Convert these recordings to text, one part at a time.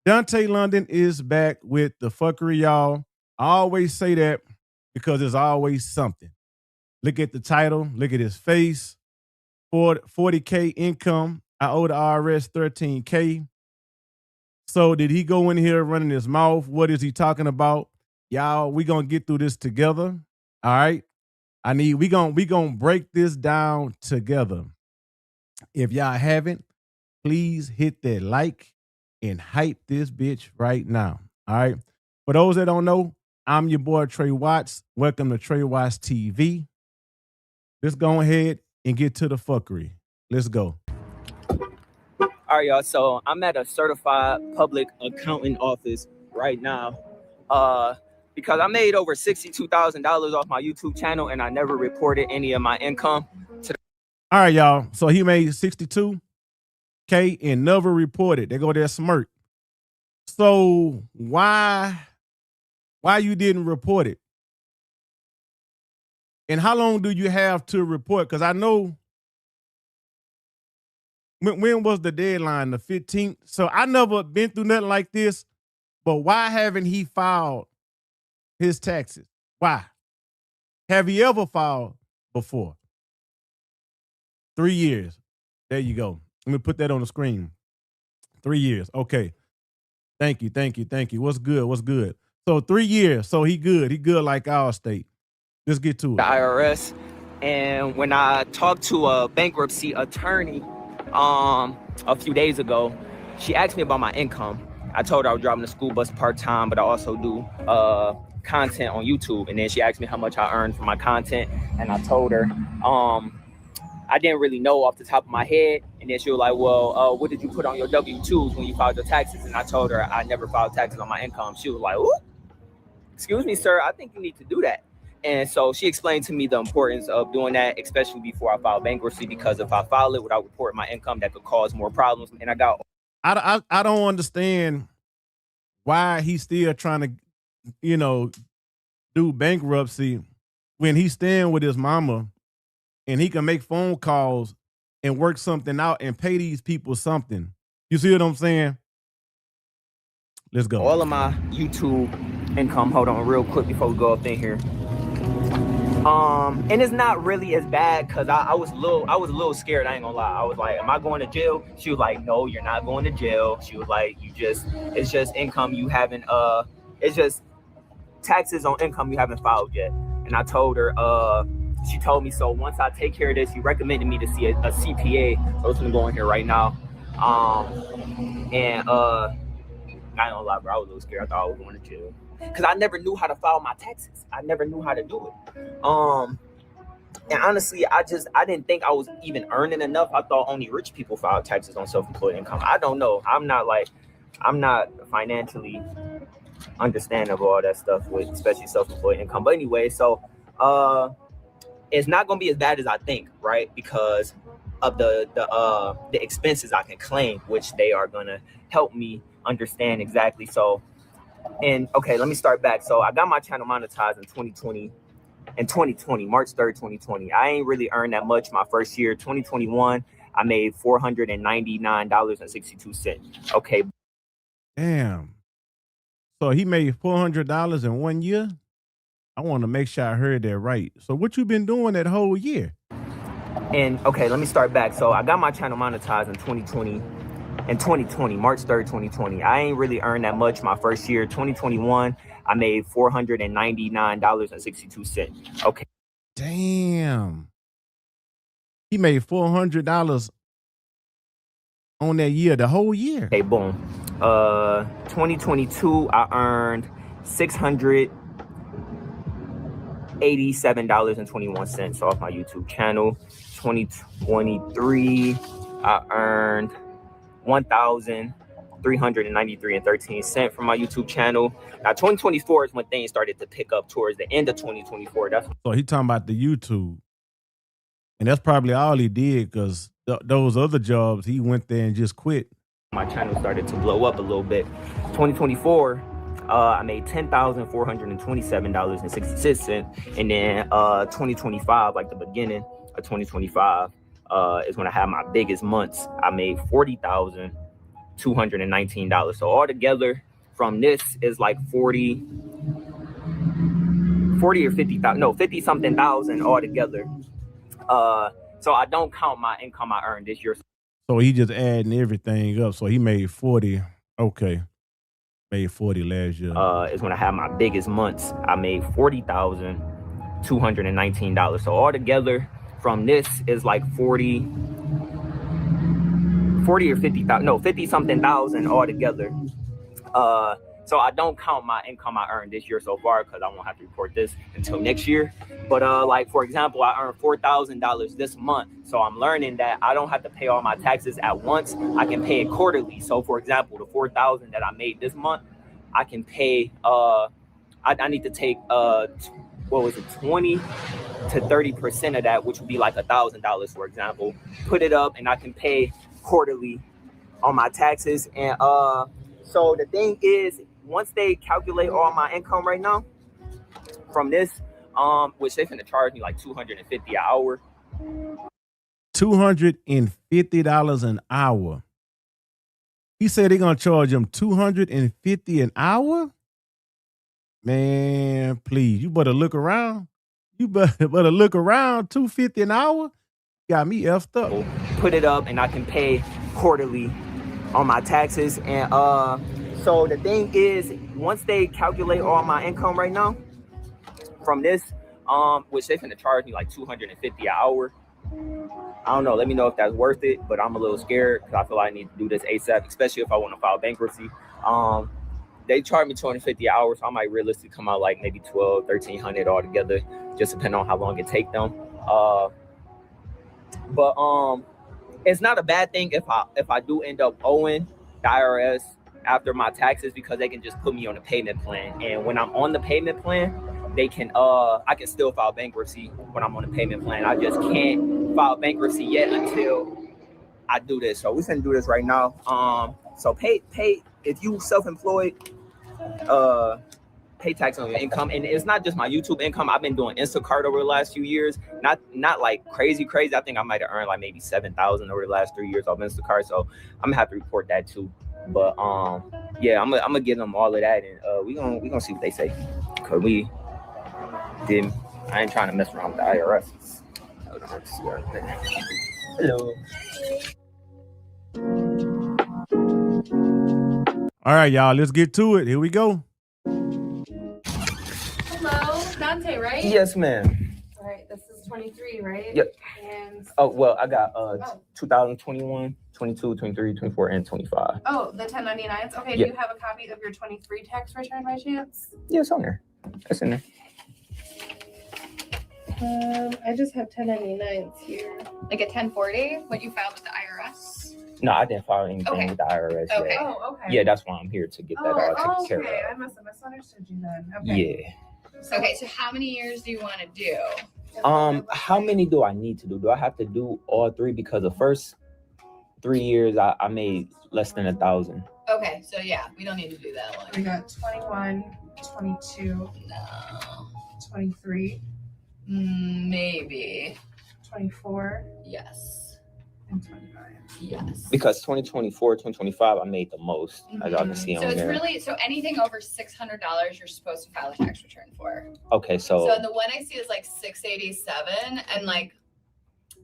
Dontay London is back with the fuckery, y'all. I always say that because there's always something. Look at the title. Look at his face. 40K income. I owe the IRS 13K. So did he go in here running his mouth? What is he talking about? Y'all, we gonna get through this together. All right. We gonna break this down together. If y'all haven't, please hit that like and hype this bitch right now. All right. For those that don't know, I'm your boy Trey Wats. Welcome to Trey Wats TV. Let's go ahead and get to the fuckery. Let's go. All right, y'all. So I'm at a certified public accountant office right now because I made over $62,000 off my YouTube channel and I never reported any of my income. All right, y'all. So he made $62K and never reported. They go there smirk. So why you didn't report it? And how long do you have to report? Because I know when was the deadline? The 15th. So I never been through nothing like this. But why haven't he filed his taxes? Why? Have he ever filed before? 3 years. There you go. Let me put that on the screen. 3 years. Okay. Thank you. What's good? So 3 years. So he good. He good like our state. Let's get to it. The IRS. And when I talked to a bankruptcy attorney a few days ago, she asked me about my income. I told her I was driving the school bus part-time, but I also do content on YouTube. And then she asked me how much I earned for my content. And I told her I didn't really know off the top of my head. And then she was like, well, what did you put on your W-2s when you filed your taxes? And I told her I never filed taxes on my income. She was like, ooh, excuse me, sir, I think you need to do that. And so she explained to me the importance of doing that, especially before I file bankruptcy, because if I file it without reporting my income, that could cause more problems. And I don't understand why he's still trying to, do bankruptcy when he's staying with his mama and he can make phone calls and work something out and pay these people something. You see what I'm saying? Let's go. All of my YouTube income, hold on real quick before we go up in here. And it's not really as bad because I was a little scared. I ain't gonna lie. I was like, am I going to jail? She was like, no, you're not going to jail. She was like, it's just income you haven't, it's just taxes on income you haven't filed yet. And I told her, she told me, so once I take care of this, she recommended me to see a CPA. So it's gonna go in here right now. And I ain't gonna lie, bro, I was a little scared. I thought I was going to jail because I never knew how to file my taxes. I never knew how to do it. And honestly, I didn't think I was even earning enough. I thought only rich people file taxes on self-employed income. I don't know. I'm not financially understanding of all that stuff with especially self-employed income. But anyway, so it's not gonna be as bad as I think, right? Because of the expenses I can claim, which they are gonna help me understand exactly. So, and okay, let me start back. So I got my channel monetized in 2020. In 2020, March 3rd, 2020. I ain't really earned that much my first year. 2021, I made $499.62. Okay. Damn. So he made $400 in 1 year? I want to make sure I heard that right. So what you been doing that whole year? And okay, let me start back. So I got my channel monetized in 2020. In 2020, March 3rd, 2020. I ain't really earned that much my first year. 2021, I made $499.62. Okay. Damn. He made $400 on that year, the whole year. Okay, boom. 2022, I earned $687.21 off my YouTube channel. 2023, I earned $1,393.13 from my YouTube channel. Now 2024 is when things started to pick up towards the end of 2024. So he talking about the YouTube. And that's probably all he did because those other jobs, he went there and just quit. My channel started to blow up a little bit. 2024, I made $10,427.66. And then 2025, like the beginning of 2025, is when I had my biggest months. I made $219. So altogether from this is like 40 or 50,000, no, 50 something thousand altogether. So I don't count my income I earned this year. So he just adding everything up. So he made 40. Okay. Made 40 last year. Is when I had my biggest months. I made $40,219. So altogether from this is like 40 or 50,000, no, 50 something thousand altogether. So I don't count my income I earned this year so far because I won't have to report this until next year. But like, for example, I earned $4,000 this month. So I'm learning that I don't have to pay all my taxes at once. I can pay it quarterly. So for example, the $4,000 that I made this month, I can pay, I need to take, 20 to 30% of that, which would be like $1,000, for example, put it up and I can pay quarterly on my taxes. And so the thing is, once they calculate all my income right now from this, which they're gonna charge me like $250 an hour. $250 an hour. He said they're gonna charge him $250 an hour. Man, please, you better look around. You better look around. $250 an hour got me effed up. Put it up and I can pay quarterly on my taxes. And so the thing is, once they calculate all my income right now from this, which they're gonna charge me like $250 an hour. I don't know. Let me know if that's worth it, but I'm a little scared because I feel like I need to do this ASAP, especially if I want to file bankruptcy. They charge me $250 an hour, so I might realistically come out like maybe $1,200, $1,300 altogether, just depending on how long it take them. But it's not a bad thing if I do end up owing the IRS after my taxes, because they can just put me on a payment plan. And when I'm on the payment plan, they can I can still file bankruptcy when I'm on a payment plan. I just can't file bankruptcy yet until I do this. So we're gonna do this right now. So pay if you self-employed, pay tax on your income. And it's not just my YouTube income. I've been doing Instacart over the last few years. Not like crazy. I think I might have earned like maybe $7,000 over the last 3 years off Instacart. So I'm gonna have to report that too. But yeah, I'm gonna give them all of that, and we gonna see what they say. Cause I ain't trying to mess around with the IRS. Hello. All right, y'all, let's get to it. Here we go. Hello, Dontay, right? Yes, ma'am. All right, this is 23, right? Yep. And oh, well, I got 2021, 22, 23, 24, and 25. Oh, the 1099s. Okay, Yep. Do you have a copy of your 23 tax return by chance? Yeah, it's on there. It's in there. I just have 1099s here. Like a 1040, what you filed with the IRS? No, I didn't file anything with the IRS Okay. yet. Oh, okay. Yeah, that's why I'm here, to get that all taken care okay. of. I must have misunderstood you then. Okay. Yeah. Okay, so how many years do you want to do? How many do I need to do? Do I have to do all three? Because the first 3 years I made less than 1,000. Okay, so yeah, we don't need to do that We one. got 21, 22, No. 23, Maybe. 24, Yes. and 25. Yes. Because 2024, 2025, I made the most, as y'all can see So on it's there. really, so anything over $600 you're supposed to file a tax return for. Okay, So so the one I see is like 687, and like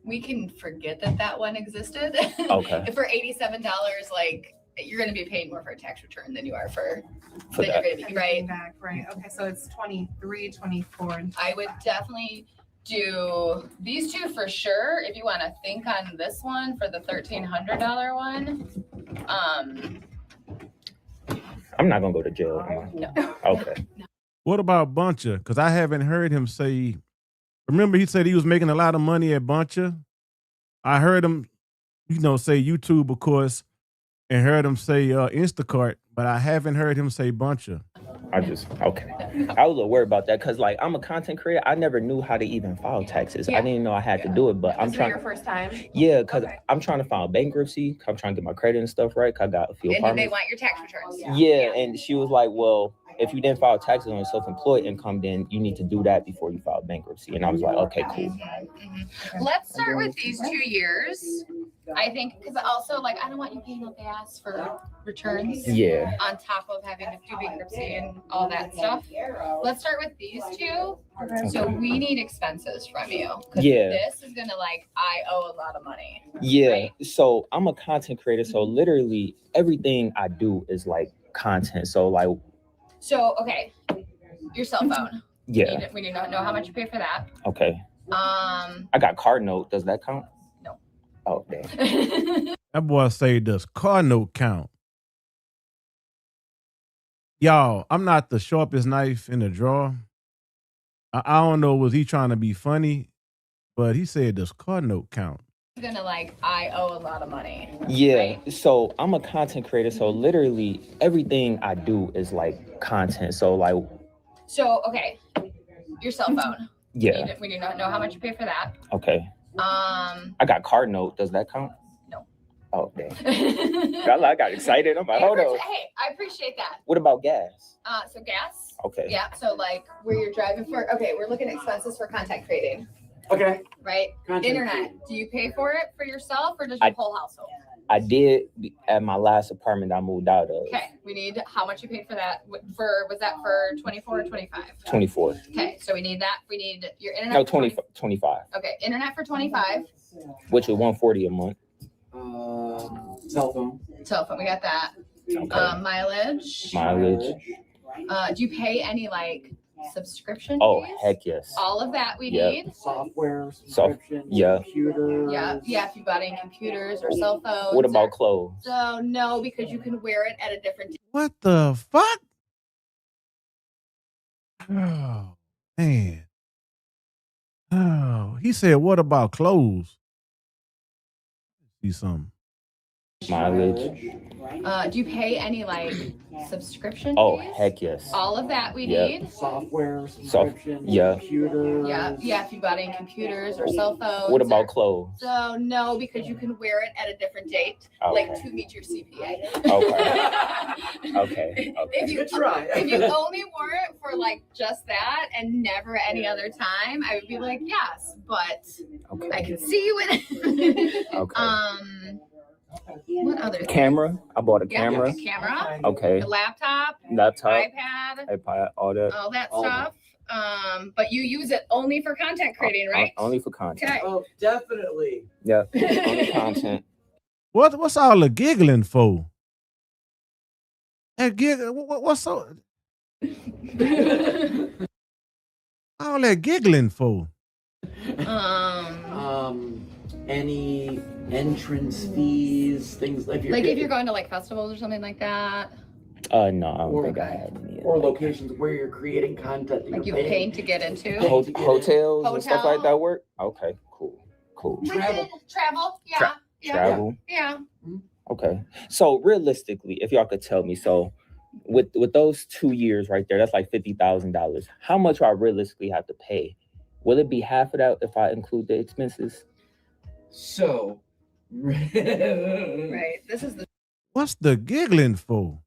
we can forget that one existed. Okay. For $87, like you're going to be paying more for a tax return than you are for for than that. you're going to be, right? Back, right. Okay, so it's 23, 24, and I would definitely do these two for sure. If you want to think on this one for the $1,300 one, I'm not gonna go to jail. Am I? no. Okay. What about Buncher? Because I haven't heard him say. Remember, he said he was making a lot of money at Buncher. I heard him, say YouTube, of course, and heard him say Instacart, but I haven't heard him say Buncher. Okay. I was a little worried about that because, like, I'm a content creator. I never knew how to even file taxes. Yeah. I didn't know I had to do it, but I'm this is trying. your first time? Yeah, because Okay. I'm trying to file bankruptcy. I'm trying to get my credit and stuff right. 'Cause I got a few And then they apartments. want your tax returns. Yeah, and she was like, well, if you didn't file taxes on your self-employed income, then you need to do that before you file bankruptcy. And I was like, okay, cool. Let's start with these 2 years. I think because also like I don't want you paying no gas for returns. Yeah. On top of having to do bankruptcy and all that stuff. Let's start with these two. So we need expenses from you. Yeah. This is gonna like I owe a lot of money. Yeah. Right? So I'm a content creator. So literally everything I do is like content. So like. So okay, your cell phone. Yeah. We need to know how much you pay for that. Okay. I got card note. Does that count? No. Oh damn. That boy say, does car note count? Y'all, I'm not the sharpest knife in the drawer. I don't know, was he trying to be funny? But he said, does car note count? Gonna like I owe a lot of money. Yeah. Right? So I'm a content creator. So literally everything I do is like content. So like. So okay, your cell phone. Yeah. We need to know how much you pay for that. Okay. I got card note. Does that count? No. Oh damn. I got excited. I'm like, hold on. Hey, I appreciate that. What about gas? So gas. Okay. Yeah. So like where you're driving for. Okay, we're looking at expenses for content creating. Okay. Right. Content Internet. creating. Do you pay for it for yourself or does your whole household? I did at my last apartment I moved out of. Okay. We need how much you paid for that. Was that for 24 or 25? 24. Okay. So we need that. We need your internet. No, for 25. Okay. Internet for 25. Which is $140 a month. Cell phone. Cell phone. We got that. Okay. Mileage. Do you pay any like subscription Oh, fees? heck yes. All of that we Yep. need. Software, subscription, yeah. computer. Yeah. If you bought any computers or cell phones. What about clothes? So no, because you can wear it at a different. What the fuck? Oh, man. Oh, he said, what about clothes? See something. Mileage. Do you pay any like subscription Oh, fees? heck yes. All of that we Yep. need. Software, subscription, yeah. computer. Yeah. If you bought any computers or cell phones. What about clothes? So no, because you can wear it at a different date, Okay. like to meet your CPA. Okay. If you Good try. if you only wore it for like just that and never any other time, I would be like, yes, but Okay. I can see you in it. Okay. What other thing? Camera. I bought a Yeah, camera. a camera, Okay. a laptop, Laptop. iPad, All that. all that All stuff. But you use it only for content creating, right? Only for content. Okay. Oh, definitely. Yeah. Only content. What's all the giggling for? That what's so all that giggling for? Any entrance fees, things like Like if you're going to like festivals or something like that, No, I don't Or- think I had any. or locations where you're creating content. that like you you're paying. paying to get into. Hotels and stuff like Hotel. that work? Okay, cool. Travel. Travel, yeah, Tra- yeah, Travel. yeah. Okay. So realistically, if y'all could tell me, so with those 2 years right there, that's like $50,000. How much do I realistically have to pay? Will it be half of that if I include the expenses? So, Right. This is the What's the giggling for?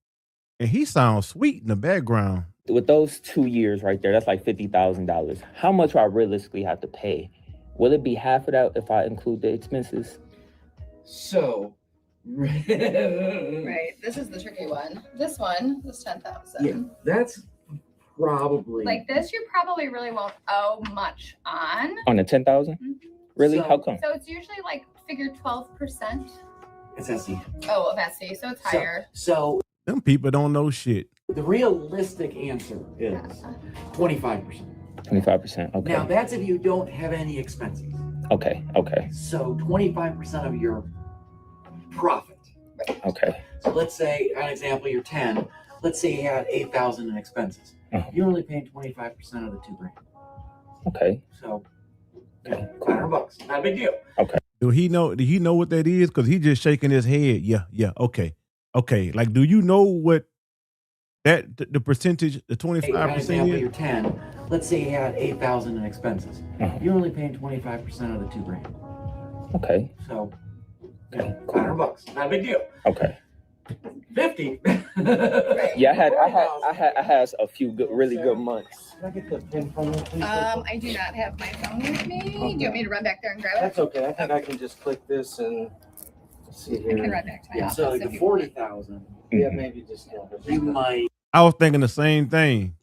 And he sounds sweet in the background. With those 2 years right there, that's like $50,000. How much do I realistically have to pay? Will it be half of that if I include the expenses? so. right. This is the tricky one. This one is 10,000. Yeah, that's probably Like this, you probably really won't owe much on. On the 10,000? Mhm. Really? So- How come? So it's usually like figure 12%. it's SE. Oh, of SC, so it's higher. So Them people don't know shit. the realistic answer is 25%. 25%. Okay. Now that's if you don't have any expenses. Okay. So 25% of your profit. Okay. So let's say, an example, you're 10. Let's say you had 8,000 in expenses. Uh-huh. You're only paying 25% of the $2,000. Okay. So Okay. $500, not a big deal. Do he know what that is? Because he just shaking his head. Yeah. Okay. Like, do you know what the percentage, the Hey, an 25% example, is? you're 10. Let's say you had 8,000 in expenses. Uh-huh. You're only paying 25% of the $2,000. Okay. So Okay. $500, not a big deal. Okay. 50. Yeah, I had a few good, really good months. Can I get the pin from you, please? I do not have my phone with me. Do you want me to run back there and grab it? That's okay. I think I can just click this and see I here. can run back to my Yeah, office. so like if the you want. 40,000. Yeah, maybe just you might. I was thinking the same thing.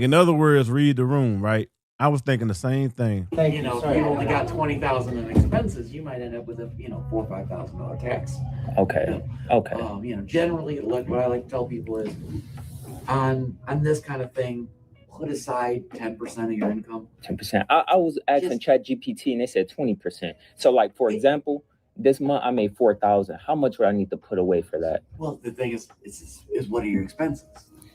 In other words, read the room, right? I was thinking the same thing. Thank you. If you only got 20,000 in expenses, you might end up with a $4,000 or $5,000 tax. Okay. Generally, what I like to tell people is, on this kind of thing, put aside 10% of your income. 10%. I was asking ChatGPT and they said 20%. So, like, for example, this month I made $4,000. How much would I need to put away for that? Well, the thing is what are your expenses?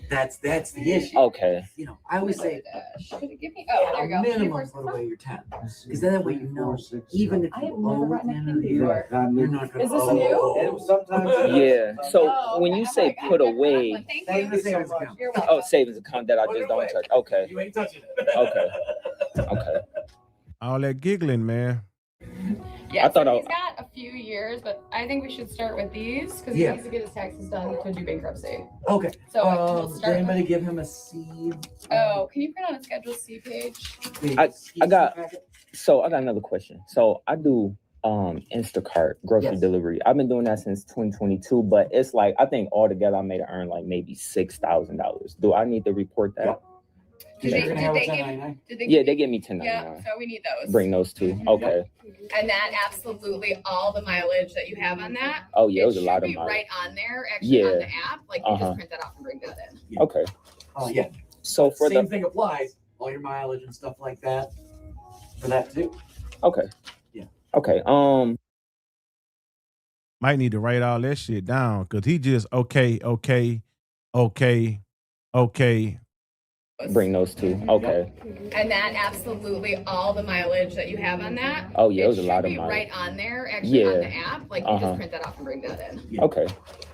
That's the issue. Okay. I always say, Should it give me? Oh, there you go. minimum put away your 10, because then that way you know, even if I have you never owe written a at the end pin of the year, before. you're not going Is to this new? Sometimes. Yeah. So Oh, when okay. you I'm say like, I put never got away, one. Thank Save you. the savings account. You're welcome. oh, savings account that I just don't touch. Okay. You ain't touching it. Okay. All that giggling, man. Yeah, I thought he's got a few years, but I think we should start with these because he needs to get his taxes done to do bankruptcy. Okay. So we'll Did start. anybody give him a C? Oh, can you print on a Schedule C page? I got another question. So I do Instacart grocery delivery. I've been doing that since 2022, but it's like I think altogether I made it earn like maybe $6,000. Do I need to report that? Yep. Did they give me 1099. Yeah, so we need those. Bring those two. Okay. And that absolutely all the mileage that you have on that. Oh yeah, it was a lot of should be mileage. right on there, actually on Yeah. the app. Like you just print that off and bring that in. Okay. Oh yeah. So for Same thing applies. All your mileage and stuff like that. For that too. Okay. Yeah. Okay. Might need to write all that shit down because he just okay. Bring those two. Okay. And that absolutely all the mileage that you have on that. Oh yeah, it was a lot of should be mileage. right on there, actually on Yeah. the app. Like you just print that off and bring that in. Yeah. Okay.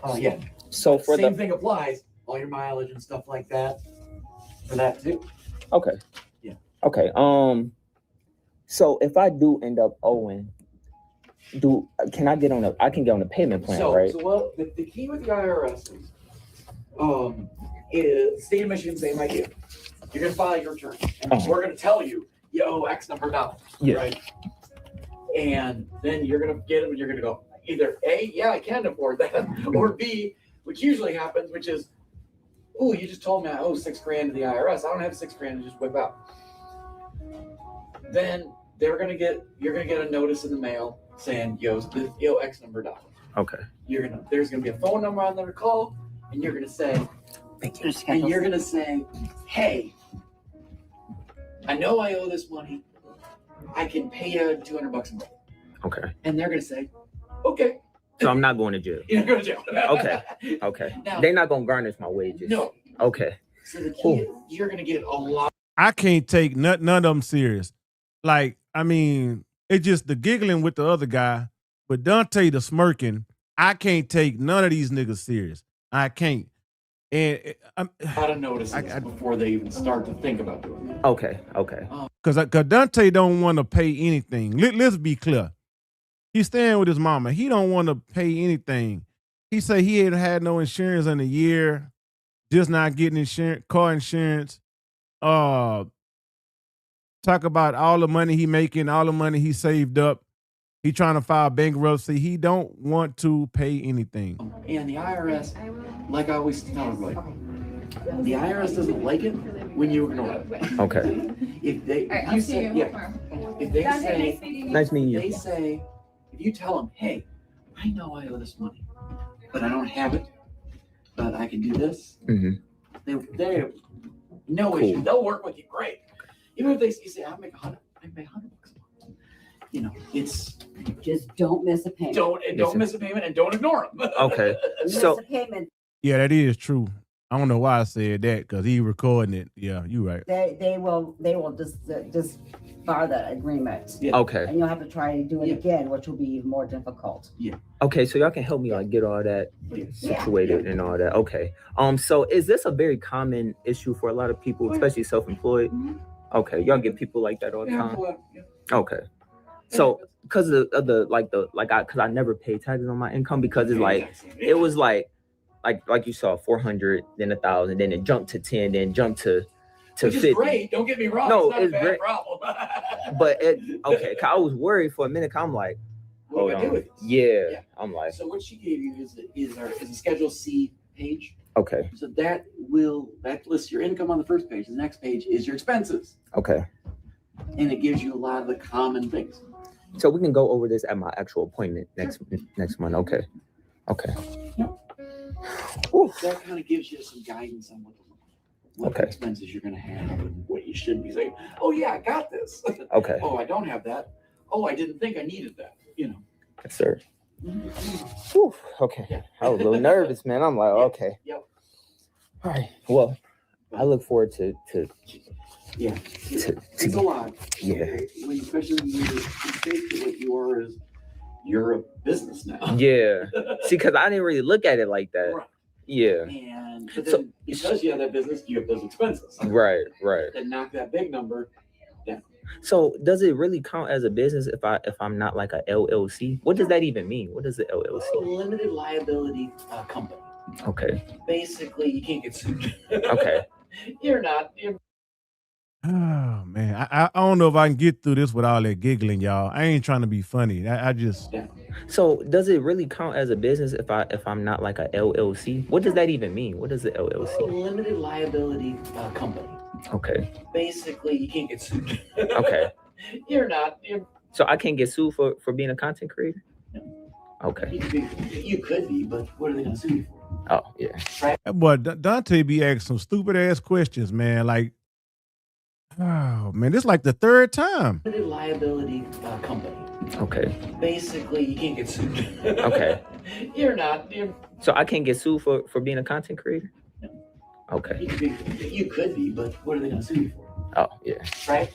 Oh yeah. So for Same thing applies. All your mileage and stuff like that. For that too. Okay. Yeah. Okay. So if I do end up owing, can I get on I can get on a payment plan, right? So the key with the IRS is state of Michigan, same idea. You're gonna file your return, and we're gonna tell you owe X number of dollars, right? And then you're gonna get them, and you're gonna go either A, yeah, I can afford that, or B, which usually happens, which is, oh, you just told me I owe $6,000 to the IRS. I don't have $6,000 to just whip out. Then you're gonna get a notice in the mail saying you owe X number of dollars. Okay. There's gonna be a phone number on there to call, and you're gonna say, hey, I know I owe this money. I can pay you $200 a month. Okay. And they're gonna say, okay. So I'm not going to jail. You're not going to jail. Okay. Now, they're not gonna garnish my wages. No. Okay. So the key is you're gonna get a lot. I can't take none of them serious. Like, I mean, it's just the giggling with the other guy, but Dontay the smirking. I can't take none of these niggas serious. I can't. And A lot of notices before they even start to think about doing that. Okay. Because Dontay don't want to pay anything. Let's be clear. He's staying with his mama. He don't want to pay anything. He say he ain't had no insurance in a year, just not getting insurance, car insurance. Talk about all the money he making, all the money he saved up. He trying to file bankruptcy. He don't want to pay anything. And the IRS, like I always tell everybody, the IRS doesn't like it when you ignore it. Okay. If they, All right, I'll see you tomorrow. if they say, Nice meeting you. they say, if you tell them, hey, I know I owe this money, but I don't have it, but I can do this. Mm-hmm. They no issue. They'll work with you great. Even if you say, I make $100 a month. It's just don't miss a payment. Don't miss a payment and don't ignore them. Okay. Miss a payment. Yeah, that is true. I don't know why I said that because he recording it. Yeah, you right. They will just bar that agreement. Yeah. Okay. And you'll have to try to do it again, which will be even more difficult. Okay, so y'all can help me like get all that situated and all that. Okay. So is this a very common issue for a lot of people, especially self-employed? Okay, y'all get people like that all the time. Okay. So because of the because I never paid taxes on my income because it's like it was like you saw 400, then 1,000, then it jumped to 10, then jumped to Which 50. is great. Don't get me wrong. No, it's not it's a bad great. problem. But okay, 'cause I was worried for a minute. 'Cause I'm like, what do I do with this? Yeah, I'm like, so what she gave you is a Schedule C page. okay, So that lists your income on the first page. The next page is your expenses, okay. and it gives you a lot of the common things. So we can go over this at my actual appointment next month. Okay. Ooh, that kind of gives you some guidance on what Okay. expenses you're going to have and what you should be saying. Oh yeah, I got this. Okay. Oh, I don't have that. Oh, I didn't think I needed that. Yes, sir. Whew, okay. Yeah. I was a little nervous, man. I'm like, okay. Yep. All right. Well, I look forward to Yeah. to It's a lot. Yeah. Especially when you state what you are is you're a business now. Yeah. See, because I didn't really look at it like that. Right. Yeah. But then because you have that business, you have those expenses. Right. Then knock that big number down. So does it really count as a business if I'm not like a LLC? What does that even mean? What is the A LLC? limited liability company. Okay. Basically, you can't get sued. Okay. You're Oh man, I don't know if I can get through this with all that giggling, y'all. I ain't trying to be funny. I just So does it really count as a business if I'm not like a LLC? What does that even mean? What is the a LLC? limited liability company. Okay. Basically, you can't get sued. Okay. You're So I can't get sued for being a content creator? No. Okay. You could be, but what are they going to sue you for? Oh, yeah. that boy Dontay be asking some stupid ass questions, man. Like, oh man, this like the third time. Limited liability company. Okay. Basically, you can't get sued. Okay. You're So I can't get sued for being a content creator? No. Okay. You could be, but what are they going to sue you for? Oh, yeah. Right?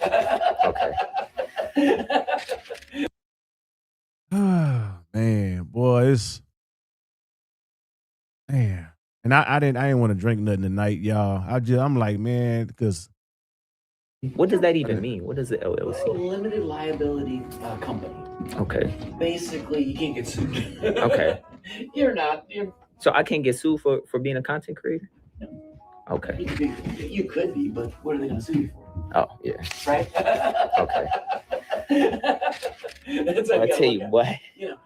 Okay. Oh man, boy, it's man. And I didn't want to drink nothing tonight, y'all. I'm like, man, because What does that even mean? What is the A LLC? limited liability company. Okay. Basically, you can't get sued. Okay. You're So I can't get sued for being a content creator? No. Okay. You could be, but what are they going to sue you for? Oh, yeah. Right? Okay. That's I tell you what.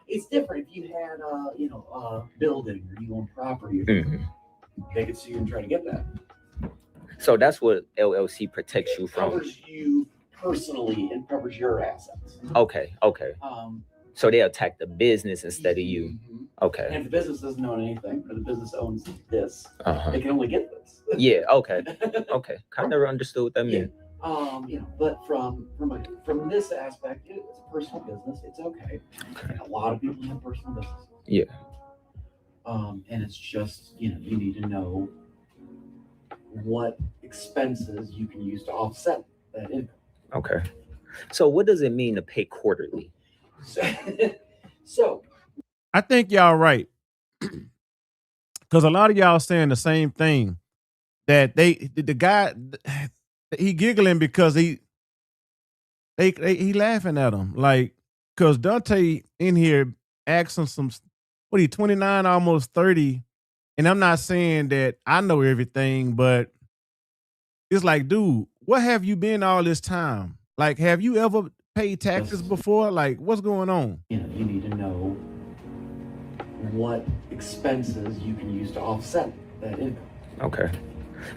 It's different if you had a building or you own property. Mhm. They could sue you and try to get that. So that's what LLC protects you It from. covers you personally and covers your assets. Okay. So they attack the business instead of you. Mhm. Okay. And if the business doesn't own anything, or the business owns this, Uh-huh. they can only get this. Yeah. Okay. I never understood what that meant. But from this aspect, it's a personal business. It's okay. Okay. A lot of people have personal businesses. Yeah. And it's just, you need to know what expenses you can use to offset that income. Okay. So what does it mean to pay quarterly? So I think y'all right. Because a lot of y'all saying the same thing, that the guy, he giggling because he laughing at him. Like, because Dontay in here asking some, what he 29, almost 30. And I'm not saying that I know everything, but it's like, dude, what have you been all this time? Like, have you ever paid taxes before? Like, what's going on? you need to know what expenses you can use to offset that income. Okay.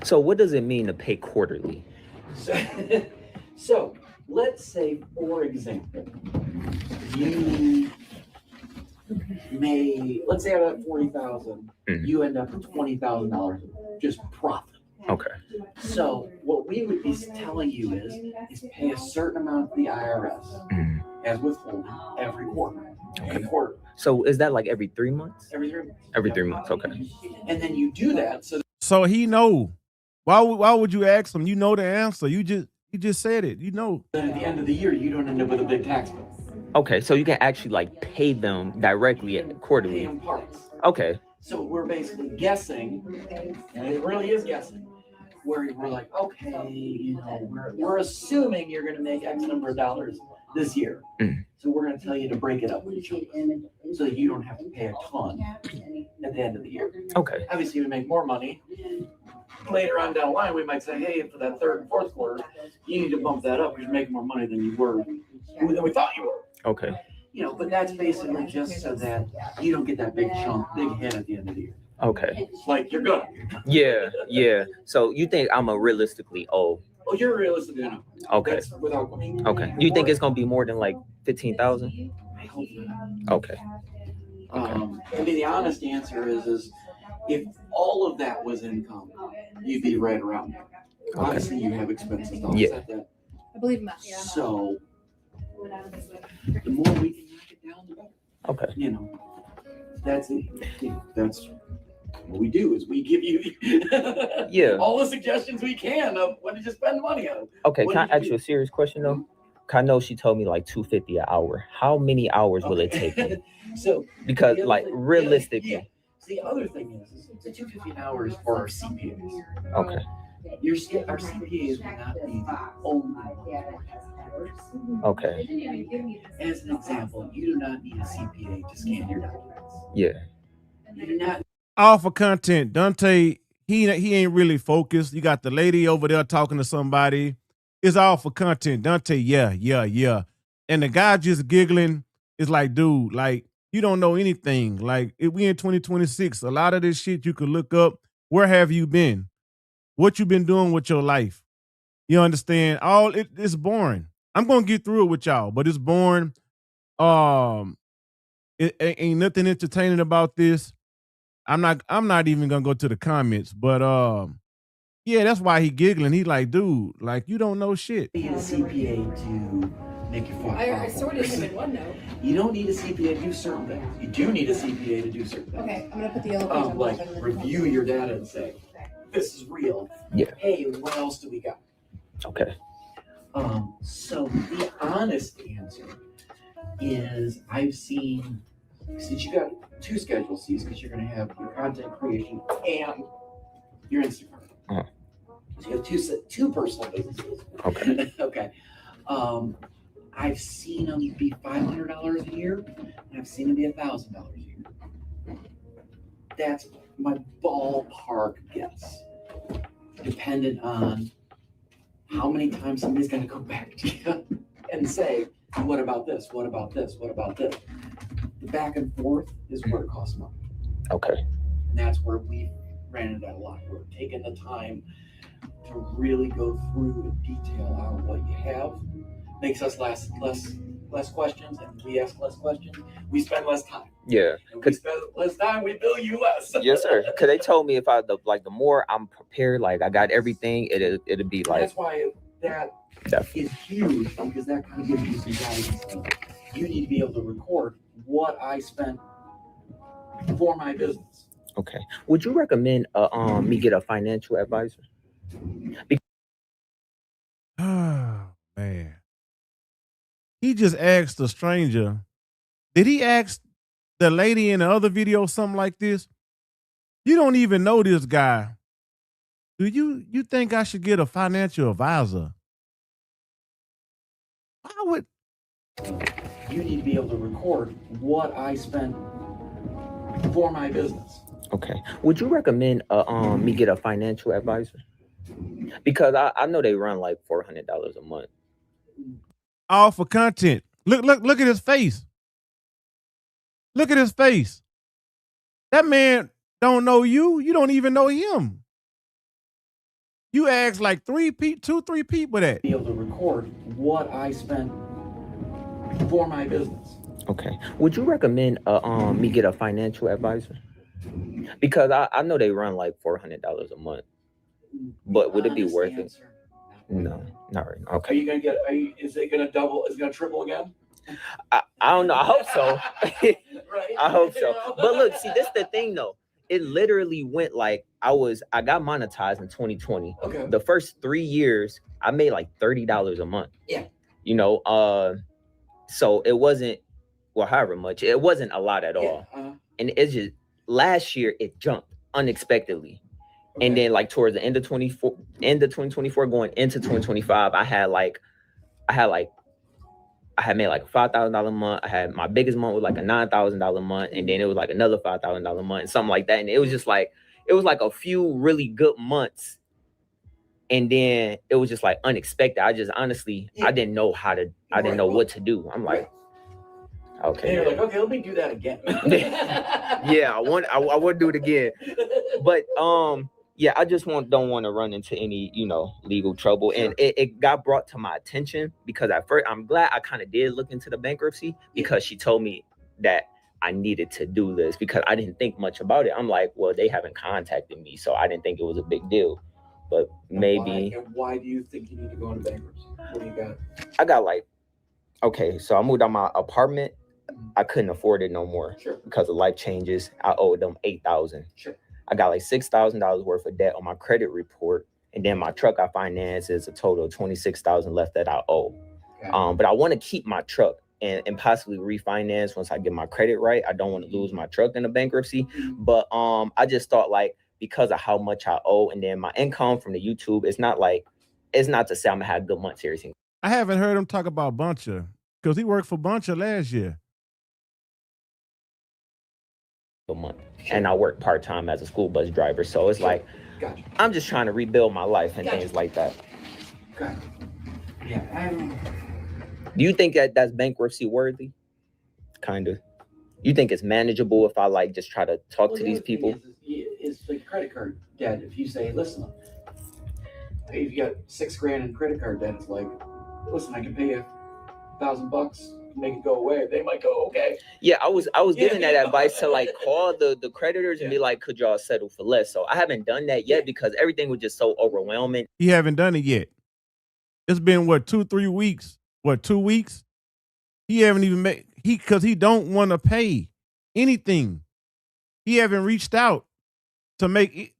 So what does it mean to pay quarterly? So let's say, for example, you let's say out of 40,000, Mhm. you end up with $20,000 just profit. Okay. So what we would be telling you is pay a certain amount to the IRS Mhm. as withholding every quarter. Okay. Quarter. So is that like every 3 months? Every 3 months. Every 3 months. Okay. And then you do that so So he know. Why would you ask him? You know the answer. You just said it. You know. that at the end of the year you don't end up with a big tax bill. Okay. So you can actually like pay them directly Pay quarterly. in parts. Okay. So we're basically guessing, and it really is guessing, where we're like, okay, we're assuming you're going to make X number of dollars this year. Mhm. So we're gonna tell you to break it up with each other, so that you don't have to pay a ton at the end of the year. Okay. Obviously, we make more money. Later on down the line, we might say, hey, for that third and fourth quarter, you need to bump that up because you're making more money than you were, than we thought you were. Okay. You know, but that's basically just so that you don't get that big chunk, big hit at the end of the year. Okay. Like you're good. Yeah. So you think I'm a realistically owe? Oh, you're realistic enough. Okay. That's without going. Okay. You think it's gonna be more than like 15,000? I hope not. Okay. I mean, the honest answer is if all of that was income, you'd be right around there. Okay. Obviously, you have expenses to Yeah. offset that. I believe Matt, yeah. So the more we can knock it down, the better. Okay. You know, that's it. You know, that's what we do is we give you Yeah. all the suggestions we can of what did you spend money on. Okay. What Can I did you ask do? you a serious question though? I know she told me like $250 an hour. How many hours will it take me? So Because the other like thing- realistically. yeah. So the other thing is the $250 an hour is for our CPAs. Okay. Our CPAs will not be the only one. Okay. As an example, you do not need a CPA to scan your documents. Yeah. You do not. All for content. Dontay, he ain't really focused. You got the lady over there talking to somebody. It's all for content. Dontay, yeah. And the guy just giggling is like, dude, like, you don't know anything. Like, if we in 2026, a lot of this shit you could look up. Where have you been? What you been doing with your life? You understand? It's boring. I'm gonna get through it with y'all, but it's boring. It ain't nothing entertaining about this. I'm not even gonna go to the comments, but yeah, that's why he giggling. He like, dude, like you don't know shit. You need a CPA to make your file. I sorted him in OneNote. You don't need a CPA to do certain things. You do need a CPA to do certain things. Okay, I'm gonna put the yellow page on Like the bottom. review your data and say, this is real. Yeah. Hey, what else do we got? Okay. So the honest answer is I've seen, since you got two Schedule Cs, because you're going to have your content creation and your Instagram. Uh-huh. So you have two personal businesses. Okay. Okay. I've seen them be $500 a year, and I've seen them be $1,000 a year. That's my ballpark guess, dependent on how many times somebody's going to come back to you and say, what about this? What about this? What about this? The back and forth is where it costs money. Okay. And that's where we ran into that a lot. We're taking the time to really go through in detail on what you have. Makes us less questions, and we ask less questions. We spend less time. Yeah. And we spend less time, we bill you less. Yes, sir. Because they told me if the more I'm prepared, like I got everything, it'll be like. That's why that is huge, because that kind of gives you some guidance. You need to be able to record what I spent for my business. Okay. Would you recommend me get a financial advisor? Oh man. He just asked a stranger. Did he ask the lady in the other video something like this? You don't even know this guy. Do you think I should get a financial advisor? Why would You need to be able to record what I spent for my business. Okay. Would you recommend me get a financial advisor? Because I know they run like $400 a month. all for content? Look at his face. Look at his face. That man don't know you. You don't even know him. You asked like 3 people that. Be able to record what I spent for my business. Okay. Would you recommend me get a financial advisor? Because I know they run like $400 a month. But would it be Honest worth it? answer, No, not right. Are Okay. you gonna get? Is it gonna double? Is it gonna triple again? I don't know. I hope so. Right. I hope so. But look, see, this the thing though. It literally went like I got monetized in 2020. Okay. The first 3 years, I made like $30 a month. Yeah. You know, so it wasn't, well, however much, it wasn't a lot at all. Yeah, And it's just last year it jumped unexpectedly. okay. And then like towards the end of 2024 going into 2025, I had like I had made like a $5,000 a month. I had my biggest month was like a $9,000 a month, and then it was like another $5,000 a month, and something like that. And it was just like a few really good months, and then it was just like unexpected. I just honestly, I didn't know I didn't know what to do. I'm like, okay. And you're like, okay, let me do that again. Yeah, I want to do it again, but yeah, I just don't want to run into any, legal trouble. Sure. And it got brought to my attention because at first, I'm glad I kind of did look into the bankruptcy because she told me that I needed to do this because I didn't think much about it. I'm like, well, they haven't contacted me, so I didn't think it was a big deal. But maybe. Why do you think you need to go into bankruptcy? What do you got? I got okay, so I moved out my apartment. I couldn't afford it no more because of life changes. I owed them $8,000. Sure. I got like $6,000 worth of debt on my credit report, and then my truck I financed is a total of $26,000 left that I owe. Okay. But I want to keep my truck and possibly refinance once I get my credit right. I don't want to lose my truck in a bankruptcy, but I just thought because of how much I owe, and then my income from the YouTube, it's not to say I'm gonna have good months here. I haven't heard him talk about Buncher because he worked for Buncher last year. A month, and I work part-time as a school bus driver, so it's like I'm just trying to rebuild my life and things like that. Okay. Yeah. Do you think that's bankruptcy worthy? Kind of. You think it's manageable if I just try to talk to these people? Is the credit card debt. If you say, listen, if you got $6,000 in credit card debt, it's like, listen, I can pay you $1,000. Make it go away. They might go, okay. Yeah, I was giving that advice to call the creditors and be like, could y'all settle for less? So I haven't done that yet because everything was just so overwhelming. You haven't done it yet. It's been 2-3 weeks. 2 weeks? He haven't even because he don't want to pay anything. He haven't reached out to make it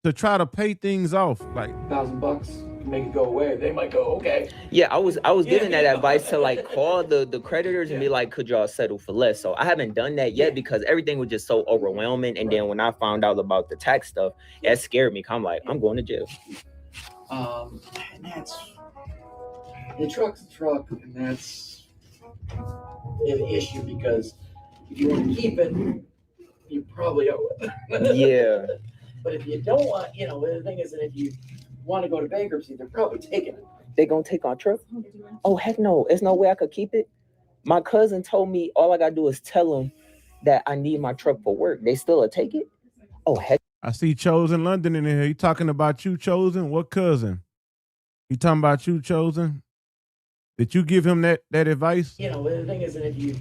to try to pay things off. Like $1,000. Make it go away. They might go, okay. Yeah, I was giving that advice to call the creditors and be like, could y'all settle for less? So I haven't done that yet because everything was just so overwhelming. And then when I found out about the tax stuff, that scared me. I'm like, I'm going to jail. And that's the truck's a truck, and that's an issue because if you want to keep it, you probably owe it. Yeah. But if you don't want, the thing is that if you want to go to bankruptcy, they're probably taking it. They gonna take our truck? Oh, heck no. There's no way I could keep it. My cousin told me all I gotta do is tell them that I need my truck for work. They still take it? Oh, heck. I see Chosen London in here. He talking about you, Chosen? What cousin? He talking about you, Chosen? Did you give him that advice? The thing is that if you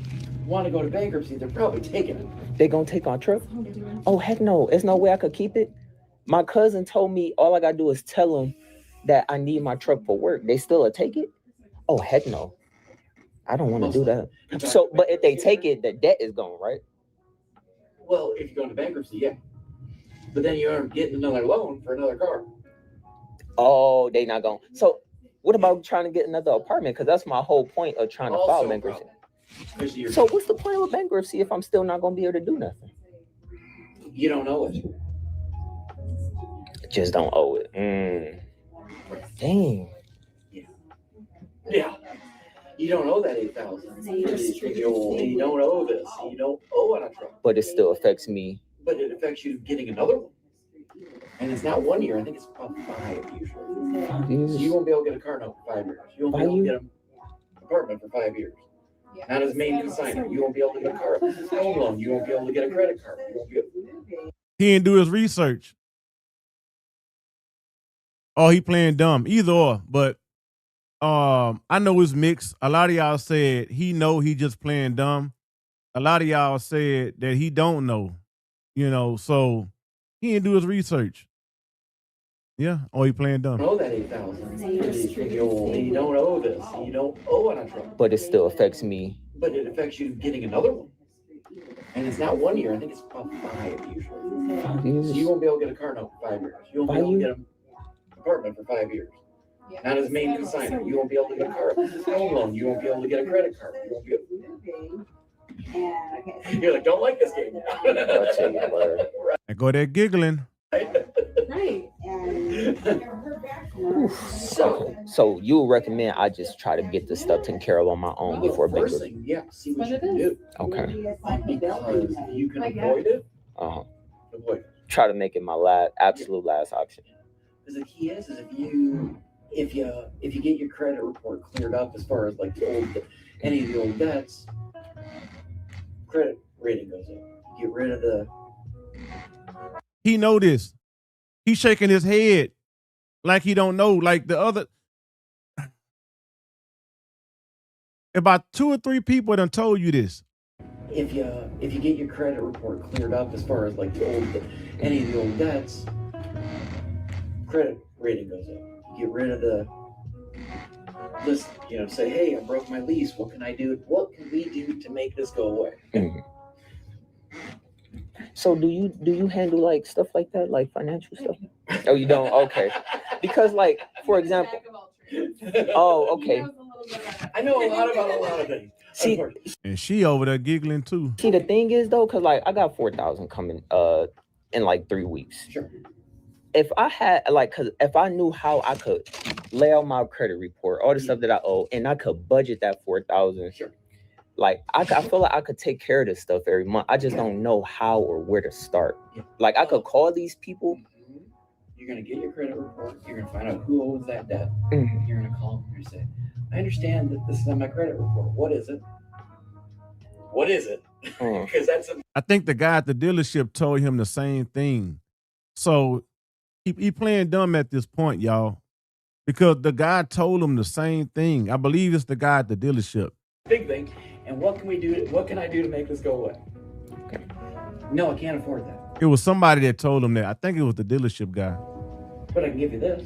want to go to bankruptcy, they're probably taking it. They gonna take our truck? Oh, heck no. There's no way I could keep it. My cousin told me all I gotta do is tell them that I need my truck for work. They still take it? Oh, heck no. I don't want to do that. So, but if they take it, the debt is gone, right? Well, if you go into bankruptcy, yeah. But then you're getting another loan for another car. Oh, they not going. So what about trying to get another apartment? Because that's my whole point of trying to file bankruptcy. So what's the point of bankruptcy if I'm still not going to be able to do nothing? You don't know it. Just don't owe it. Dang. Yeah. You don't owe that $8,000. You don't owe this. You don't owe on a truck. But it still affects me. But it affects you getting another one. And it's not 1 year. I think it's about 5 usually. 5 years? So you won't be able to get a car note for 5 years. You won't be able to get an apartment for 5 years. Not as main consignor. You won't be able to get a car home loan. You won't be able to get a credit card. You won't be able... He didn't do his research. Oh, he playing dumb. Either or, but I know it's mixed. A lot of y'all said he just playing dumb. A lot of y'all said that he don't know. So he didn't do his research. Yeah. Oh, he playing dumb. You don't owe that $8,000. You don't owe this. You don't owe on a truck. But it still affects me. But it affects you getting another one. And it's not 1 year. I think it's about 5 usually. 5 years? So you won't be able to get a car note for 5 years. You won't be able to get an apartment for 5 years. Not as main consignor. You won't be able to get a car home loan. You won't be able to get a credit card. You won't be able... You're like, don't like this game. I'll tell you what. I go there giggling. Right. And So you would recommend I just try to get this stuff taken care of on my own before First bankruptcy? thing, yeah, see what you can do. Okay. Because you can avoid it. Avoid it. Try to make it my absolute last option. Because the key is if you get your credit report cleared up as far as like any of the old debts, credit rating goes up. Get rid of the. He know this. He's shaking his head like he don't know. Like the other, about 2 or 3 people done told you this. If you get your credit report cleared up as far as like any of the old debts, credit rating goes up. Get rid of the list. Say, hey, I broke my lease. What can I do? What can we do to make this go away? Mm-hmm. So do you handle like stuff like that, like financial stuff? Oh, you don't? Okay. Because like, for example, oh, okay. I know a lot about a lot of things. See, and she over there giggling too. See, the thing is though, cause like I got $4,000 coming in like 3 weeks. Sure. If I had cause if I knew how I could lay out my credit report, all the stuff that I owe, and I could budget that $4,000. Sure. Like I feel like I could take care of this stuff every month. I just don't know how or where to start. Yeah. Like I could call these people. You're gonna get your credit report. You're gonna find out who owes that debt. Mm-hmm. You're gonna call them. You're gonna say, "I understand that this is on my credit report. What is it? What is it?" Because that's. I think the guy at the dealership told him the same thing. So he playing dumb at this point, y'all, because the guy told him the same thing. I believe it's the guy at the dealership. Big thing. And what can we do? What can I do to make this go away? Okay. No, I can't afford that. It was somebody that told him that. I think it was the dealership guy. But I can give you this.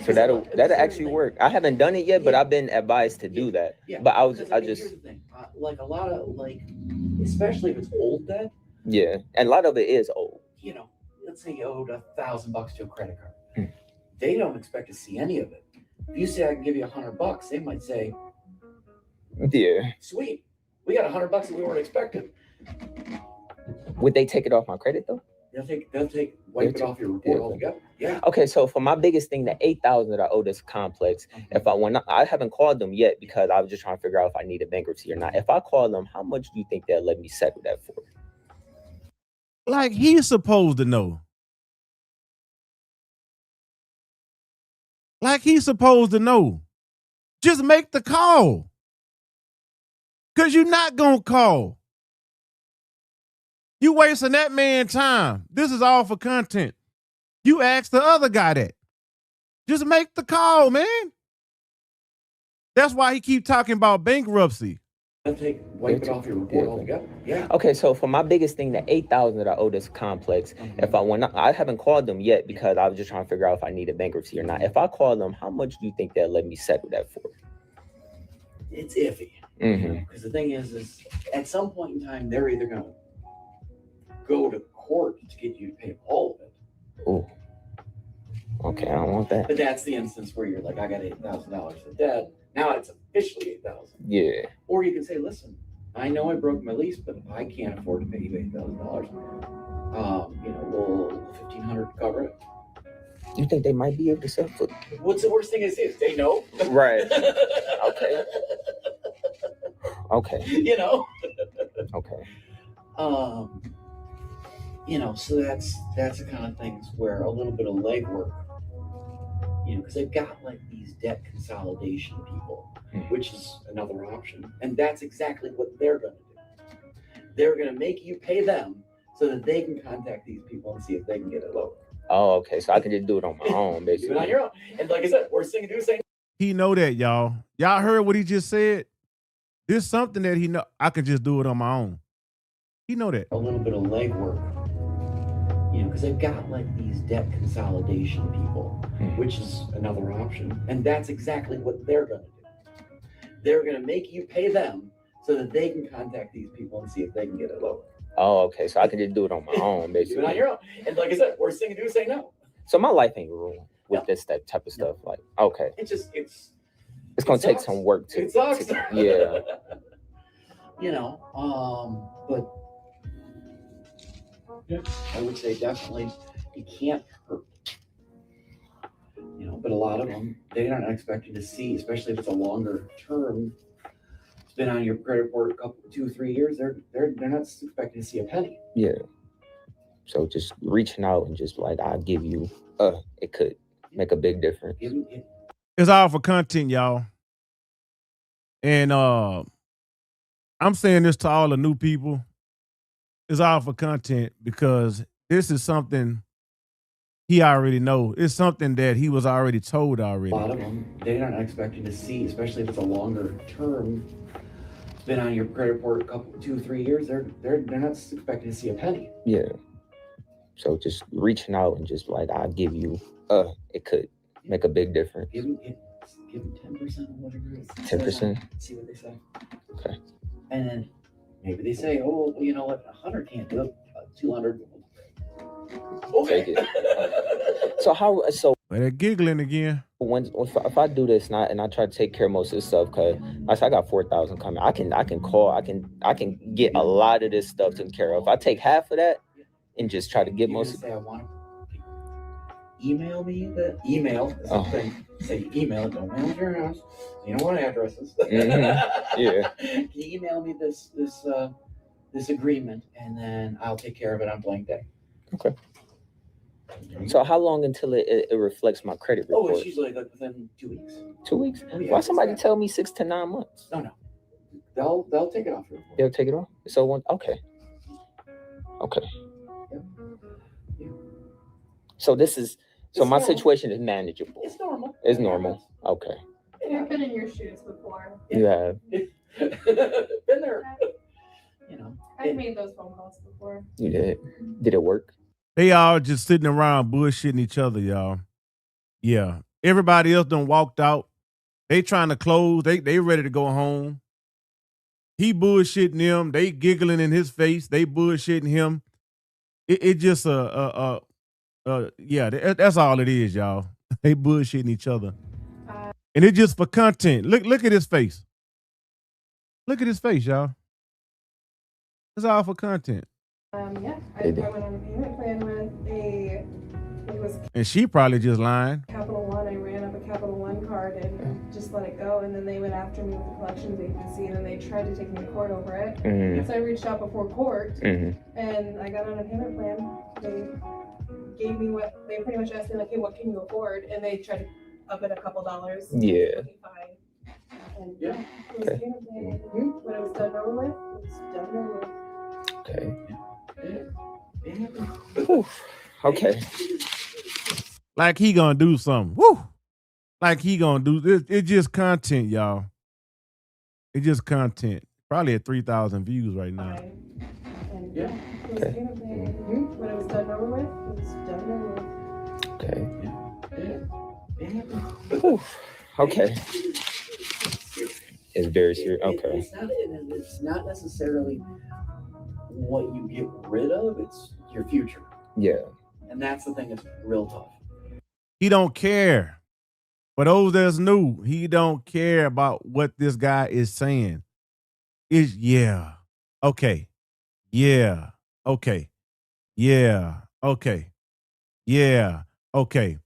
So that'll actually work. I haven't done it yet, but I've been advised to do that. Yeah. But I just here's the thing. Like a lot of especially if it's old debt. Yeah, and a lot of it is old. Let's say you owed $1,000 to a credit card. They don't expect to see any of it. If you say I can give you $100, they might say, yeah, sweet, we got $100 that we weren't expecting. Would they take it off my credit though? They'll wipe it off your report altogether. Yeah. Okay, so for my biggest thing, the $8,000 that I owe this complex, if I haven't called them yet because I was just trying to figure out if I needed bankruptcy or not. If I call them, how much do you think they'll let me settle that for? Like he's supposed to know. Like he's supposed to know. Just make the call. Because you're not going to call. You wasting that man time. This is all for content. You ask the other guy that. Just make the call, man. That's why he keep talking about bankruptcy. They'll wipe it off your report altogether. Yeah. Okay, so for my biggest thing, the $8,000 that I owe this complex, if I haven't called them yet because I was just trying to figure out if I needed bankruptcy or not. If I call them, how much do you think they'll let me settle that for? It's iffy. Because the thing is at some point in time, they're either going to go to court to get you to pay all of it. Oh. Okay, I don't want that. But that's the instance where you're like, I got $8,000 of debt. Now it's officially $8,000. Yeah. Or you can say, listen, I know I broke my lease, but I can't afford to pay you $8,000. Will $1,500 cover it? You think they might be able to settle for? What's the worst thing is they know? Right. Okay. Okay. Okay. So that's the kind of things where a little bit of legwork, because they've got like these debt consolidation people, which is another option. And that's exactly what they're going to do. They're going to make you pay them so that they can contact these people and see if they can get it lower. Oh, okay. So I can just do it on my own, basically. Do it on your own. And like I said, worst thing to do is say. He know that, y'all. Y'all heard what he just said? There's something that he know. I can just do it on my own. He know that. A little bit of legwork, because they've got like these debt consolidation people, which is another option. And that's exactly what they're going to do. They're going to make you pay them so that they can contact these people and see if they can get it lower. Oh, okay. So I can just do it on my own, basically. Do it on your own. And like I said, worst thing to do is say no. So my life ain't ruined with this type of stuff. Like, okay. It's gonna take some work too. It sucks. Yeah. But I would say definitely it can't hurt but a lot of them, they aren't expecting to see, especially if it's a longer term. It's been on your credit report a couple, 2-3 years. They're not expecting to see a penny. Yeah. So just reaching out and just like, I'll give you, it could make a big difference. It's all for content, y'all. And I'm saying this to all the new people. It's all for content because this is something he already knows. It's something that he was already told already. A lot of them, they aren't expecting to see, especially if it's a longer term. It's been on your credit report a couple, 2-3 years. They're not expecting to see a penny. Yeah. So just reaching out and just like, I'll give you, it could make a big difference. Give them 10% of whatever it is. 10%. See what they say. Okay. And then maybe they say, oh, well, you know what, 100 can't do it, 200. Okay. Take it. So But they're giggling again. if I do this and I try to take care of most of this stuff, cause I got 4,000 coming. I can call. I can get a lot of this stuff taken care of. If I take half of that and just try to get most of say I want to email me the email. That's the thing. Say email it. Don't mail it to your house. You don't want addresses. Mm-hmm. Yeah. Can you email me this agreement, and then I'll take care of it on blank day. Okay. So how long until it reflects my credit report? Oh, it's usually like within 2 weeks. 2 weeks? Oh, yeah. Why somebody tell me 6 to 9 months? No. They'll take it off your report. They'll take it off? So okay. Yeah. So this is my normal. situation is manageable. It's normal. It's normal. Okay. I've been in your shoes before. You have. Been there. You know. I've made those phone calls before. You did. Did it work? They all just sitting around bullshitting each other, y'all. Yeah. Everybody else done walked out. They trying to close. They ready to go home. He bullshitting them. They giggling in his face. They bullshitting him. It just yeah, that's all it is, y'all. They bullshitting each other. And it's just for content. Look at his face. Look at his face, y'all. It's all for content. Yeah, I went on a payment plan with it was And she probably just lying. Capital One. I ran up a Capital One card and just let it go. And then they went after me with the collections agency, and then they tried to take me to court over it. Mm-hmm. So I reached out before court, Mm-hmm. and I got on a payment plan. They gave me what they pretty much asked me, like, hey, what can you afford? And they tried to up it a couple dollars. Yeah. And Yeah. it was a payment plan. When it was done over with, it was done over with. Okay. Yeah. Whew. Okay. Like he gonna do something. Woo! Like he gonna do this. It's just content, y'all. It's just content. Probably at 3,000 views right now. And Yeah. it was a payment plan. When it was done over with, it was done over with. Okay. Whew. Okay. It's very serious. Okay. It's not necessarily what you get rid of, it's your future. Yeah. And that's the thing that's real tough. He don't care. For those that's new, he don't care about what this guy is saying. It's yeah. Okay. Yeah. Okay. Yeah. Okay. Yeah. Okay.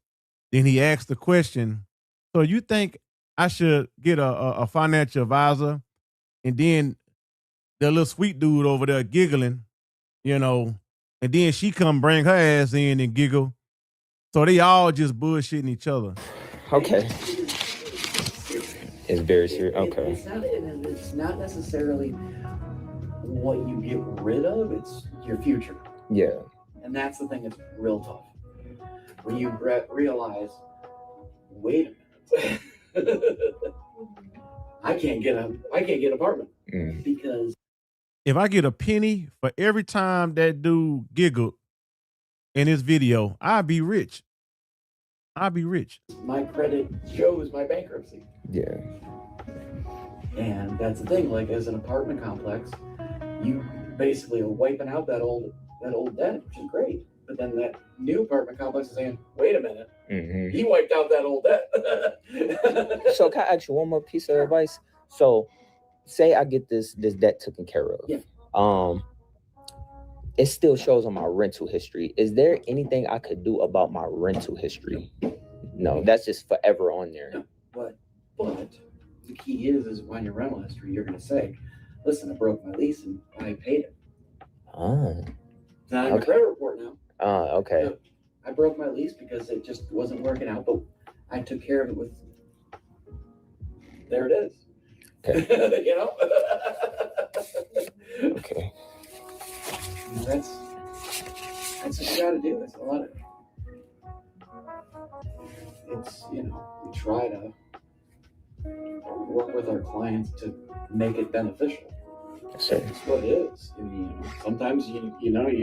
Then he asked the question, so you think I should get a financial advisor? And then the little sweet dude over there giggling, you know, and then she come bring her ass in and giggle. So they all just bullshitting each other. Okay. It's very serious. Okay. It's not necessarily what you get rid of, it's your future. Yeah. And that's the thing that's real tough. When you realize, wait a minute, I can't get an apartment because if I get a penny for every time that dude giggled in his video, I'd be rich. I'd be rich. My credit shows my bankruptcy. Yeah. And that's the thing, like as an apartment complex, you basically are wiping out that old debt, which is great. But then that new apartment complex is saying, wait a minute, he wiped out that old debt. So can I ask you one more piece of advice? So say I get this debt taken care of. Yeah. It still shows on my rental history. Is there anything I could do about my rental history No, that's just forever on there. No, but the key is when your rental history, you're going to say, listen, I broke my lease and I paid it. Oh. It's not in my credit report now. Oh, okay. No, I broke my lease because it just wasn't working out, but I took care of it with, there it is. Okay. You know? Okay. That's what you got to do. It's a lot of, it's, you know, we try to work with our clients to make it beneficial. Sure. That's what it is. I mean, sometimes you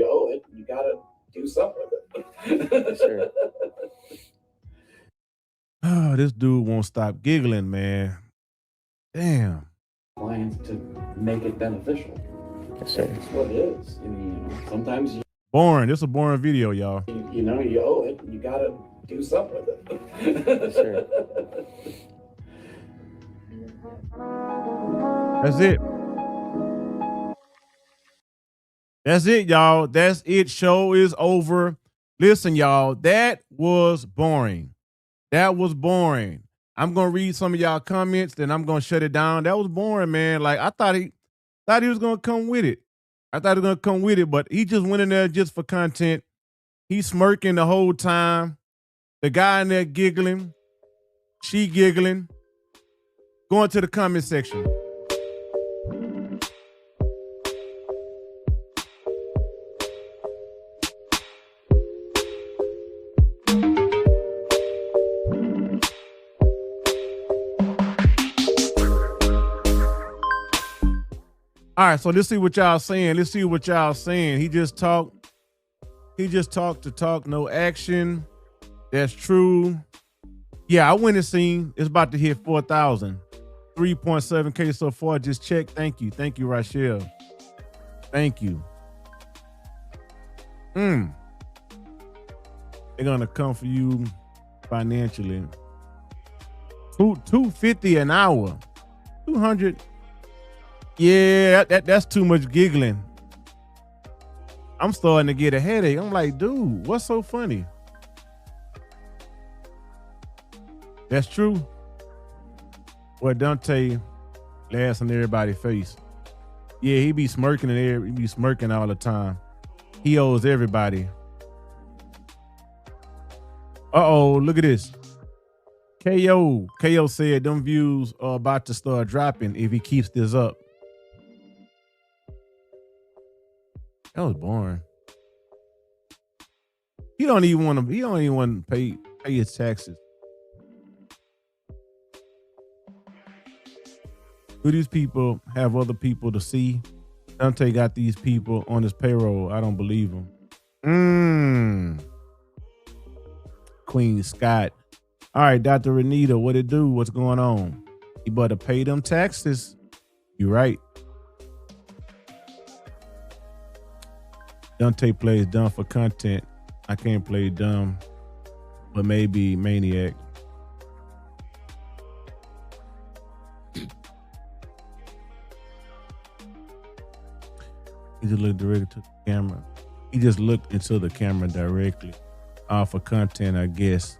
owe it. You got to do something with it. Sure. Oh, this dude won't stop giggling, man. Damn. Clients to make it beneficial. Sure. That's what it is. I mean, sometimes Boring. This is a boring video, y'all. you owe it. You got to do something with it. Sure. That's it. That's it, y'all. That's it. Show is over. Listen, y'all, that was boring. That was boring. I'm gonna read some of y'all comments, then I'm gonna shut it down. That was boring, man. Like I thought he was gonna come with it. But he just went in there just for content. He's smirking the whole time. The guy in there giggling. She giggling. Going to the comment section. All right, so let's see what y'all saying. He just talked to talk, no action. That's true. Yeah, I went and seen. It's about to hit 4,000. 3.7K so far. Just check. Thank you, Rachelle. Thank you. They're gonna come for you financially. $250 an hour. 200. Yeah, that's too much giggling. I'm starting to get a headache. I'm like, dude, what's so funny? That's true. Well, Dontay laughs in everybody's face. Yeah, he be smirking he be smirking all the time. He owes everybody. Uh-oh, look at this. KO said them views are about to start dropping if he keeps this up. That was boring. He don't even want to pay his taxes. Do these people have other people to see? Dontay got these people on his payroll. I don't believe him. Queen Scott. All right, Dr. Renita, what it do? What's going on? You better pay them taxes. You right. Dontay plays dumb for content. I can't play dumb, but maybe maniac. He just looked directly to the camera. He just looked into the camera directly. For content, I guess.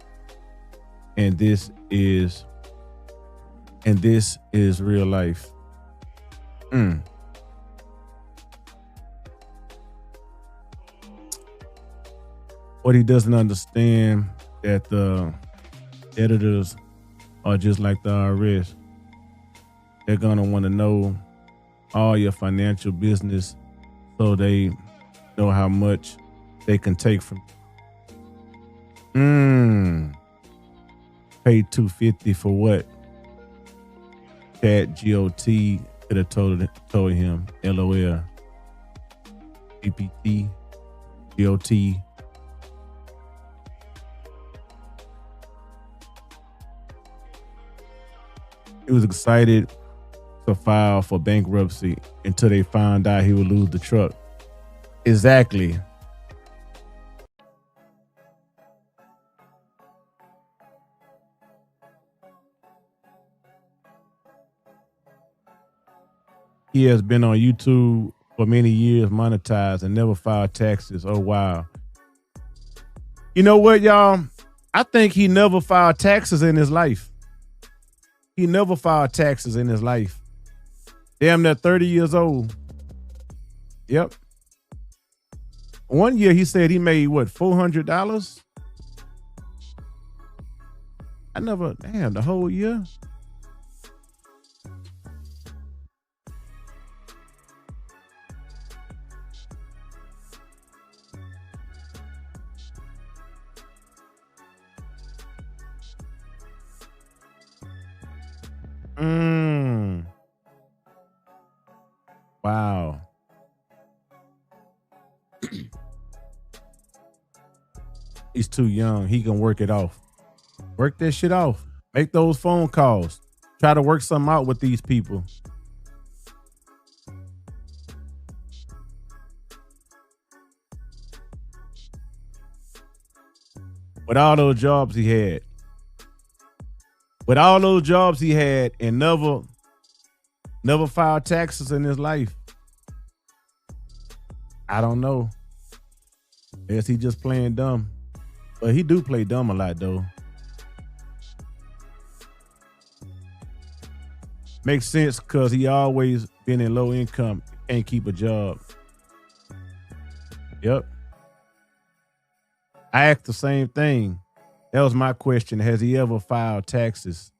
And this is real life. What he doesn't understand that the editors are just like the IRS. They're gonna want to know all your financial business so they know how much they can take from you. Pay $250 for what? Chat GOT could have told him. LOL. GPT. GOT. He was excited to file for bankruptcy until they found out he would lose the truck. Exactly. He has been on YouTube for many years, monetized, and never filed taxes. Oh, wow. You know what, y'all? I think he never filed taxes in his life. He never filed taxes in his life. Damn near 30 years old. Yep. One year he said he made what, $400? The whole year? Wow. He's too young. He can work it off. Work that shit off. Make those phone calls. Try to work something out with these people. With all those jobs he had. And never filed taxes in his life. I don't know. Guess he just playing dumb. But he do play dumb a lot though. Makes sense because he always been in low income, can't keep a job. Yep. I asked the same thing. That was my question. Has he ever filed taxes?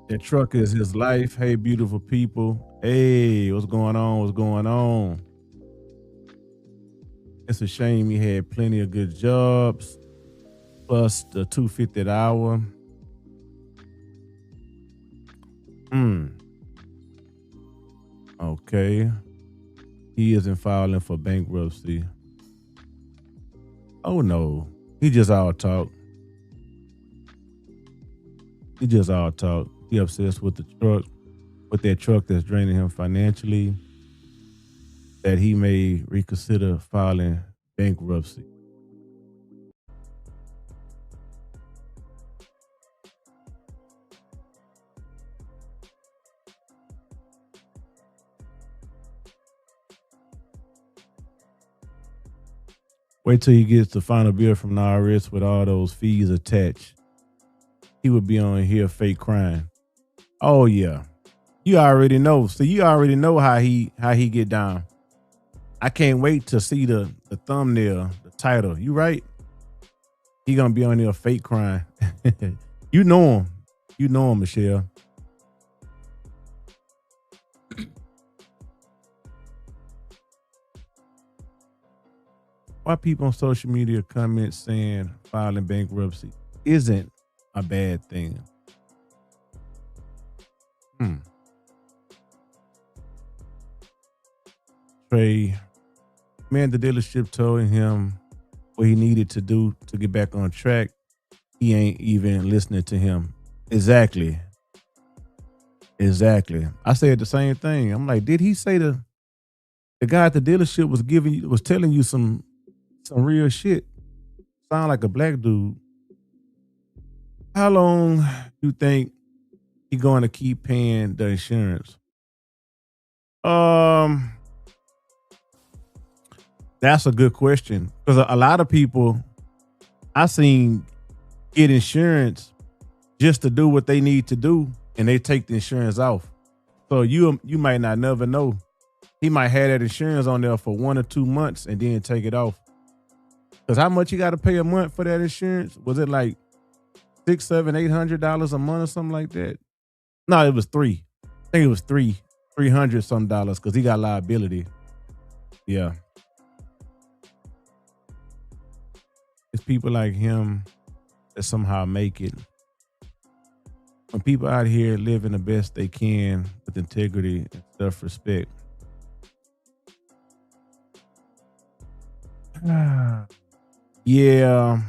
That truck is his life. Hey, beautiful people. Hey, what's going on? What's going on? It's a shame he had plenty of good jobs, plus the $250 an hour. Okay. He isn't filing for bankruptcy. Oh no. He just all talk. He obsessed with the truck, with that truck that's draining him financially, that he may reconsider filing bankruptcy. Wait till he gets the final bill from the IRS with all those fees attached. He would be on here fake crying. Oh yeah. You already know. So you already know how he get down. I can't wait to see the thumbnail, the title. You right? He gonna be on here fake crying. You know him. You know him, Michelle. Why people on social media comment saying filing bankruptcy isn't a bad thing? Trey, man, the dealership told him what he needed to do to get back on track. He ain't even listening to him. Exactly. I said the same thing. I'm like, did he say the guy at the dealership was telling you some real shit? Sound like a black dude. How long you think he he going to keep paying the insurance? That's a good question, because a lot of people I seen get insurance just to do what they need to do, and they take the insurance off. So you might not never know. He might have that insurance on there for 1 or 2 months and then take it off. Because how much you got to pay a month for that insurance? Was it like $600, $700, $800 a month or something like that? No, it was $3. I think it was $300 some dollars, because he got liability. Yeah. It's people like him that somehow make it. When people out here living the best they can with integrity and self-respect. Yeah.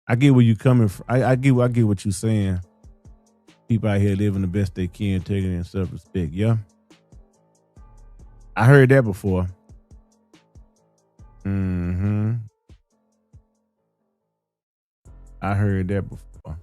I get where you coming from. I get what you're saying. People out here living the best they can, integrity and self-respect. Yeah. I heard that before. Mm-hmm. I heard that before.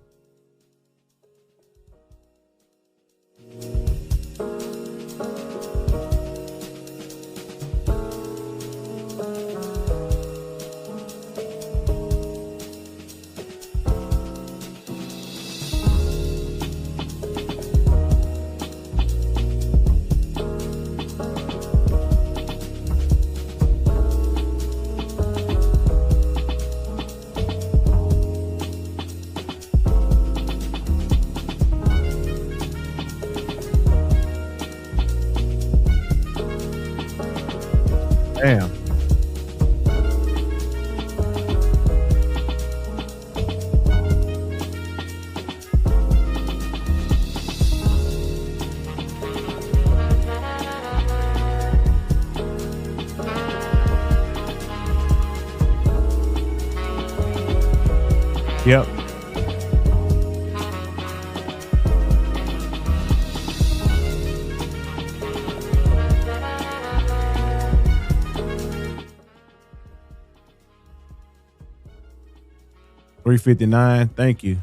Damn. Yep. $359. Thank you.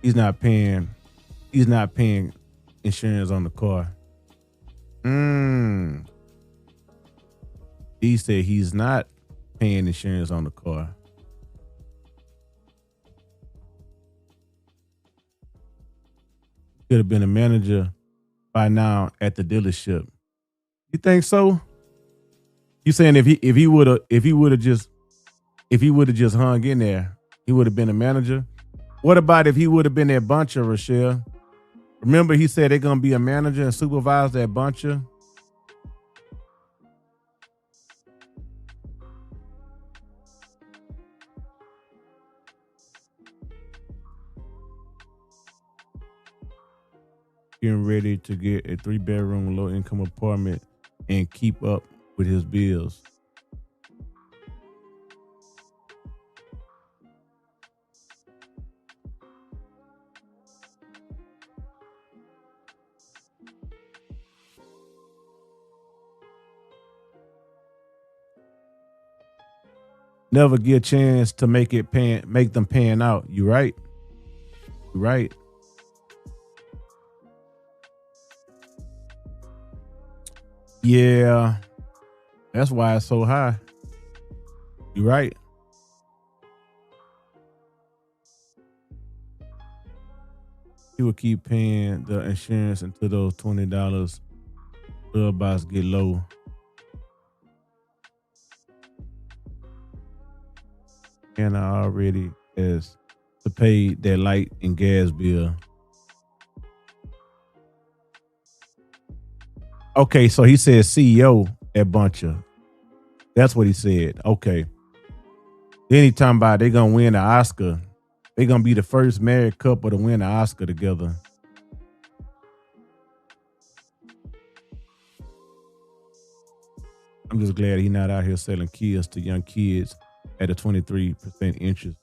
He's not paying insurance on the car. He said he's not paying insurance on the car. Could have been a manager by now at the dealership. You think so? You saying if he would have just hung in there, he would have been a manager? What about if he would have been that buncher, Rochelle? Remember, he said they're gonna be a manager and supervise that buncher. Getting ready to get a 3-bedroom low-income apartment and keep up with his bills. Never get a chance to make them paying out. You right. Yeah. That's why it's so high. You right. He will keep paying the insurance until those $20 bill box get low. And I already has to pay their light and gas bill. Okay, so he said CEO at Buncher. That's what he said. Okay. Then he talking about they gonna win the Oscar. They gonna be the first married couple to win the Oscar together. I'm just glad he's not out here selling kids to young kids at a 23% interest.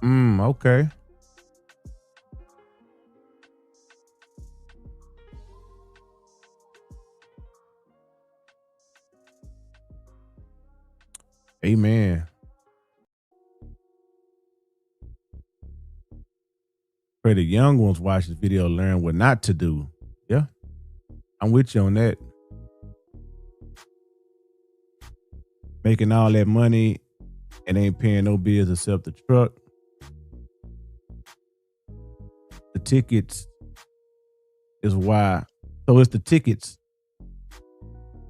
Okay. Amen. Pray the young ones watch this video, learn what not to do. Yeah, I'm with you on that. Making all that money and ain't paying no bills except the truck, the tickets is why. So it's the tickets.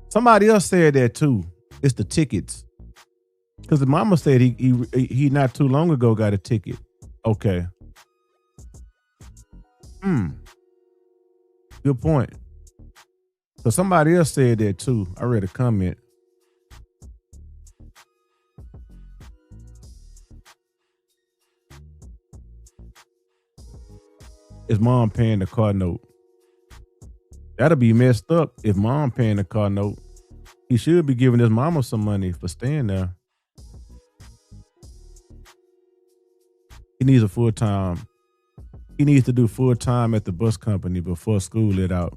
Somebody else said that too. It's the tickets. Because the mama said he not too long ago got a ticket. Okay. Good point. So somebody else said that too. I read a comment. Is mom paying the car note? That'll be messed up if mom paying the car note. He should be giving his mama some money for staying there. He needs a full-time. He needs to do full-time at the bus company before school let out.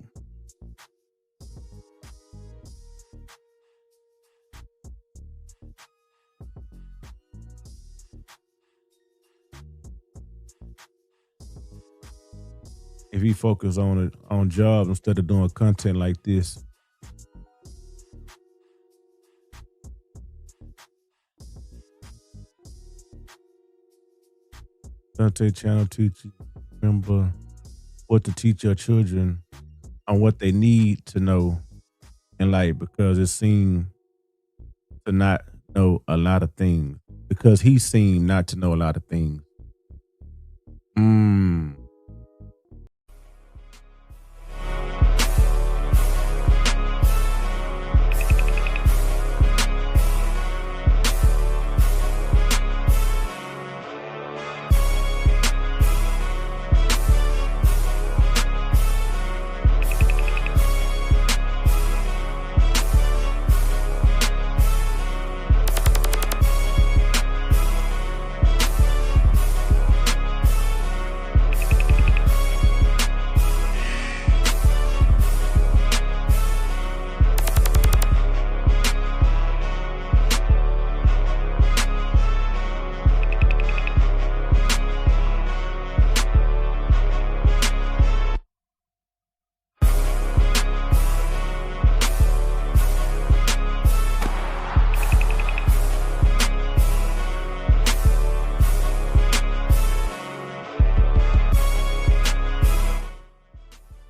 If he focus on jobs instead of doing content like this. Dontay channel teach you, remember what to teach your children on what they need to know in life, because it seemed to not know a lot of things. Because he seemed not to know a lot of things.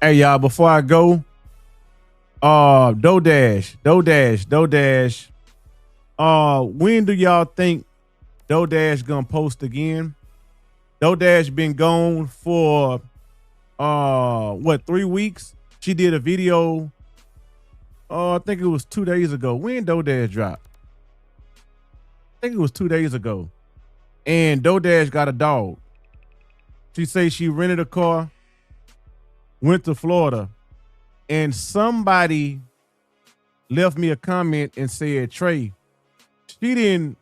Hey y'all, before I go, DoorDash. When do y'all think DoorDash gonna post again? DoorDash been gone for 3 weeks? She did a video. I think it was 2 days ago. When DoorDash dropped? I think it was 2 days ago. And DoorDash got a dog. She say she rented a car, went to Florida, and somebody left me a comment and said, Trey, she didn't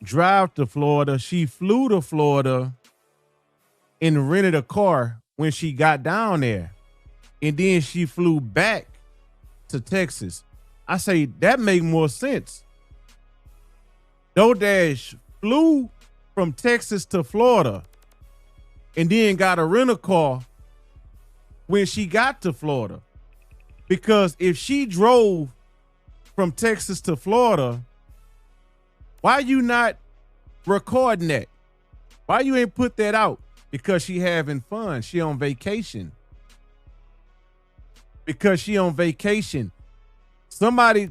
drive to Florida. She flew to Florida and rented a car when she got down there. And then she flew back to Texas. I say, that make more sense. DoorDash flew from Texas to Florida and then got a rental car when she got to Florida. Because if she drove from Texas to Florida, why you not recording that? Why you ain't put that out? Because she having fun. She on vacation. Because she on vacation. Somebody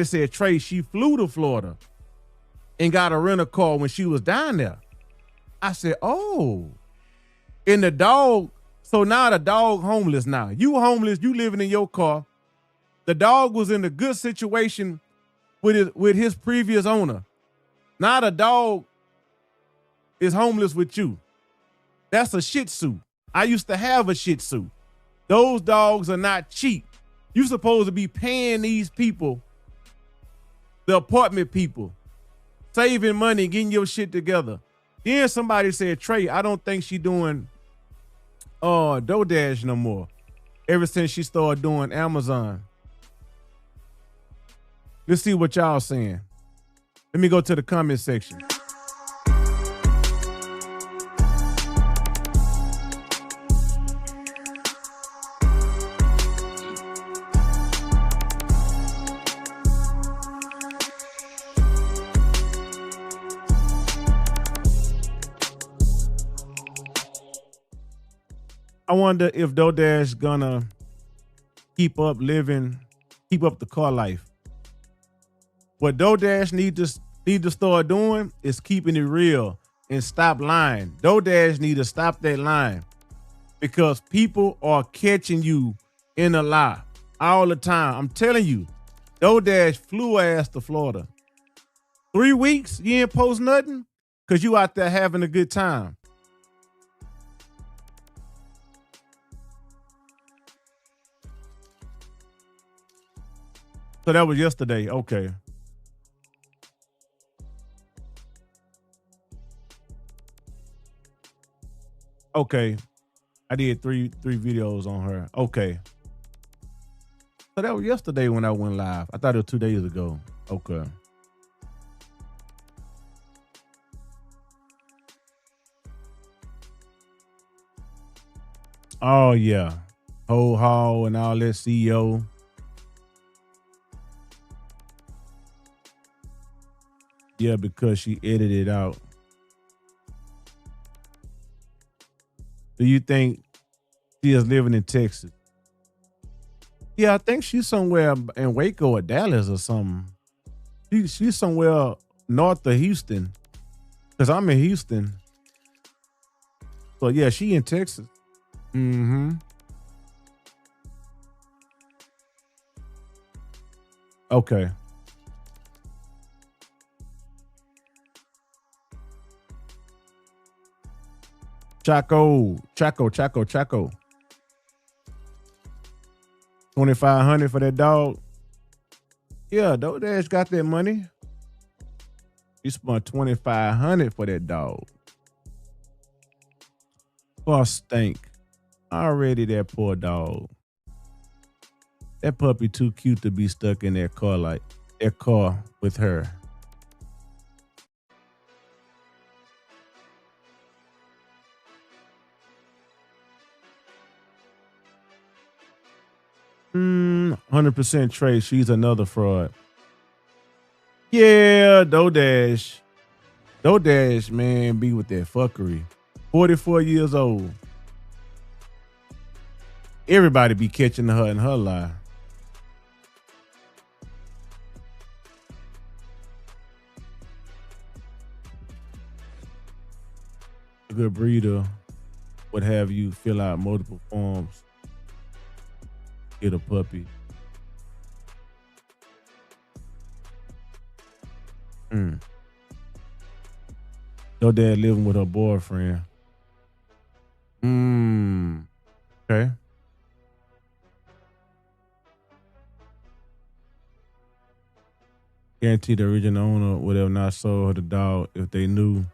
said, Trey, she flew to Florida and got a rental car when she was down there. I said, oh. And the dog, so now the dog homeless now. You homeless, you living in your car. The dog was in a good situation with his previous owner. Now the dog is homeless with you. That's a Shih Tzu. I used to have a Shih Tzu. Those dogs are not cheap. You supposed to be paying these people, the apartment people, saving money, getting your shit together. Then somebody said, Trey, I don't think she doing DoorDash no more. Ever since she started doing Amazon. Let's see what y'all saying. Let me go to the comment section. I wonder if DoorDash gonna keep up the car life. What DoorDash need to start doing is keeping it real and stop lying. DoorDash need to stop that lying because people are catching you in a lie all the time. I'm telling you, DoorDash flew ass to Florida. 3 weeks, you ain't post nothing because you out there having a good time. So that was yesterday. Okay. Okay. I did three videos on her. Okay. So that was yesterday when I went live. I thought it was 2 days ago. Okay. Oh yeah. Whole haul and all that CEO. Yeah, because she edited out. Do you think she is living in Texas? Yeah, I think she's somewhere in Waco or Dallas or something. She's somewhere north of Houston. Because I'm in Houston. So yeah, she in Texas. Mm-hmm. Okay. Chaco. 2,500 for that dog. Yeah, DoorDash got that money. You spent 2,500 for that dog. Poor stink. Already that poor dog. That puppy too cute to be stuck in that car with her. Mm, 100% Trey. She's another fraud. Yeah, DoorDash. DoorDash, man, be with that fuckery. 44 years old. Everybody be catching her in her lie. A good breeder would have you fill out multiple forms. Get a puppy. Your dad living with her boyfriend. Okay. Guarantee the original owner would have not sold her the dog if they knew.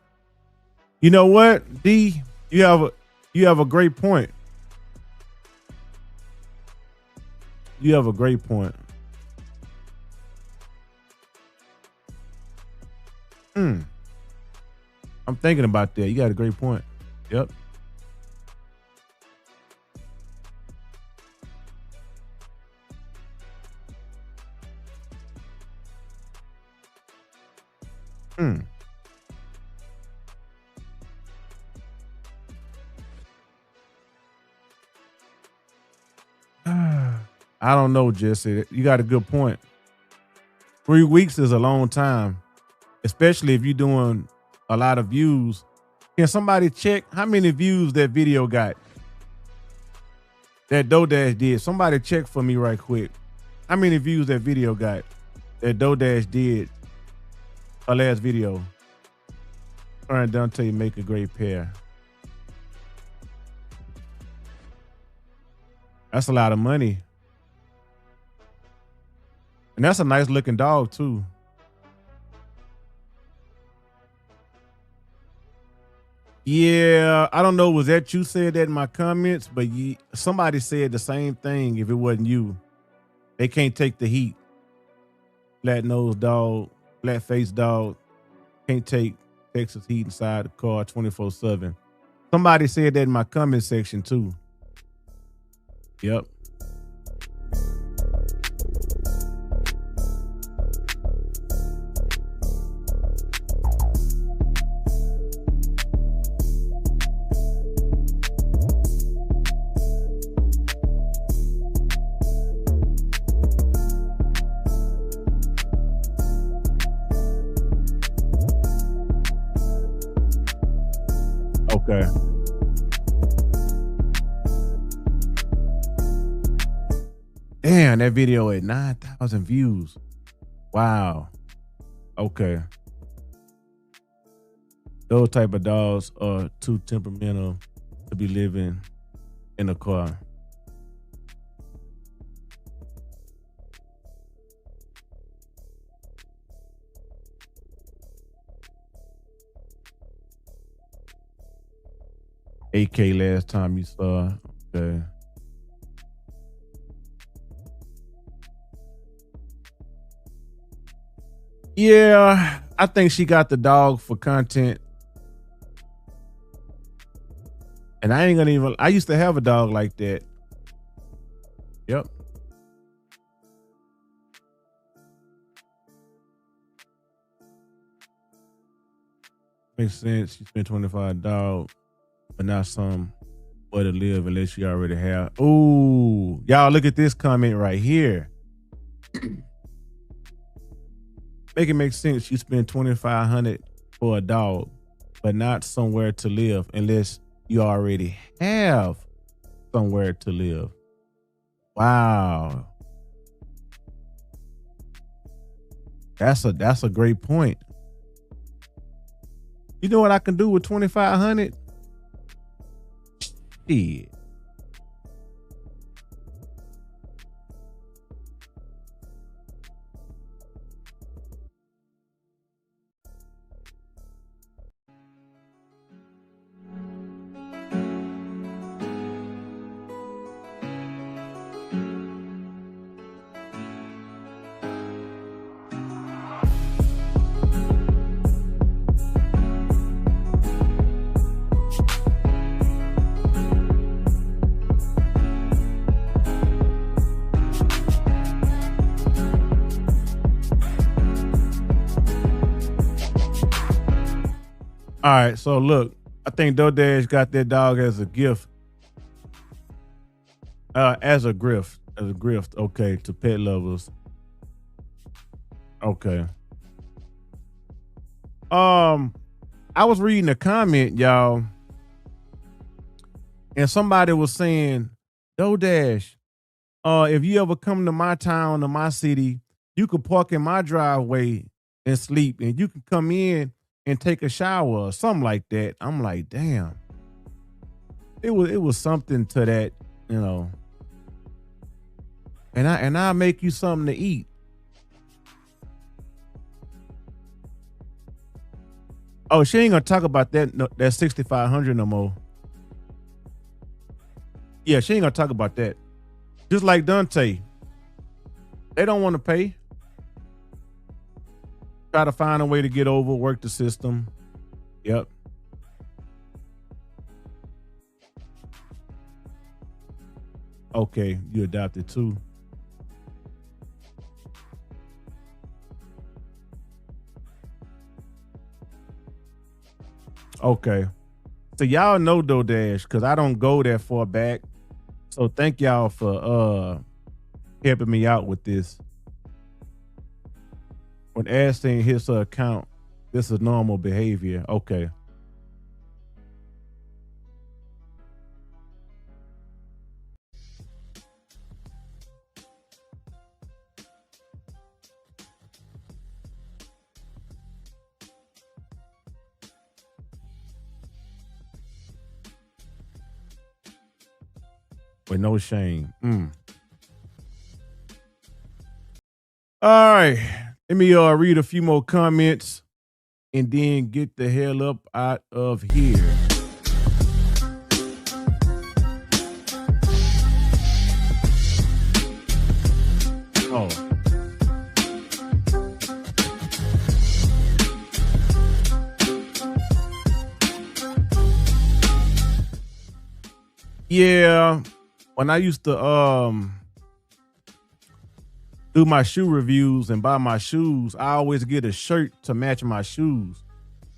You know what, D? You have a great point. You have a great point. I'm thinking about that. You got a great point. Yep. I don't know, Jesse. You got a good point. 3 weeks is a long time, especially if you're doing a lot of views. Can somebody check how many views that video got? That DoorDash did. Somebody check for me right quick. How many views that video got? That DoorDash did. Her last video. Her and Dontay make a great pair. That's a lot of money. And that's a nice looking dog too. Yeah, I don't know. Was that you said that in my comments? But somebody said the same thing. If it wasn't you, they can't take the heat. Flat nosed dog, flat faced dog, can't take Texas heat inside the car 24/7. Somebody said that in my comment section too. Yep. Okay. Damn, that video at 9,000 views. Wow. Okay. Those type of dogs are too temperamental to be living in a car. AK last time you saw. Okay. Yeah, I think she got the dog for content. And I ain't gonna even, I used to have a dog like that. Yep. Makes sense. You spent $25 dog, but not some way to live unless you already have. Ooh, y'all look at this comment right here. Make it make sense. You spend $2,500 for a dog, but not somewhere to live unless you already have somewhere to live. Wow. That's a great point. You know what I can do with $2,500? Shit. All right, so look, I think Dodash got that dog as a gift. As a grift. Okay, to pet lovers. Okay. I was reading a comment, y'all, and somebody was saying, Dodash, if you ever come to my town or my city, you could park in my driveway and sleep, and you can come in and take a shower or something like that. I'm like, damn. It was something to that, you know. And I'll make you something to eat. Oh, she ain't gonna talk about that $6,500 no more. Yeah, she ain't gonna talk about that. Just like Dontay. They don't want to pay. Try to find a way to get over, work the system. Yep. Okay, you adopted too. Okay. So y'all know Dodash because I don't go that far back. So thank y'all for helping me out with this. When Ashton hits her account, this is normal behavior. Okay. With no shame. All right. Let me read a few more comments and then get the hell up out of here. Yeah, when I used to do my shoe reviews and buy my shoes, I always get a shirt to match my shoes.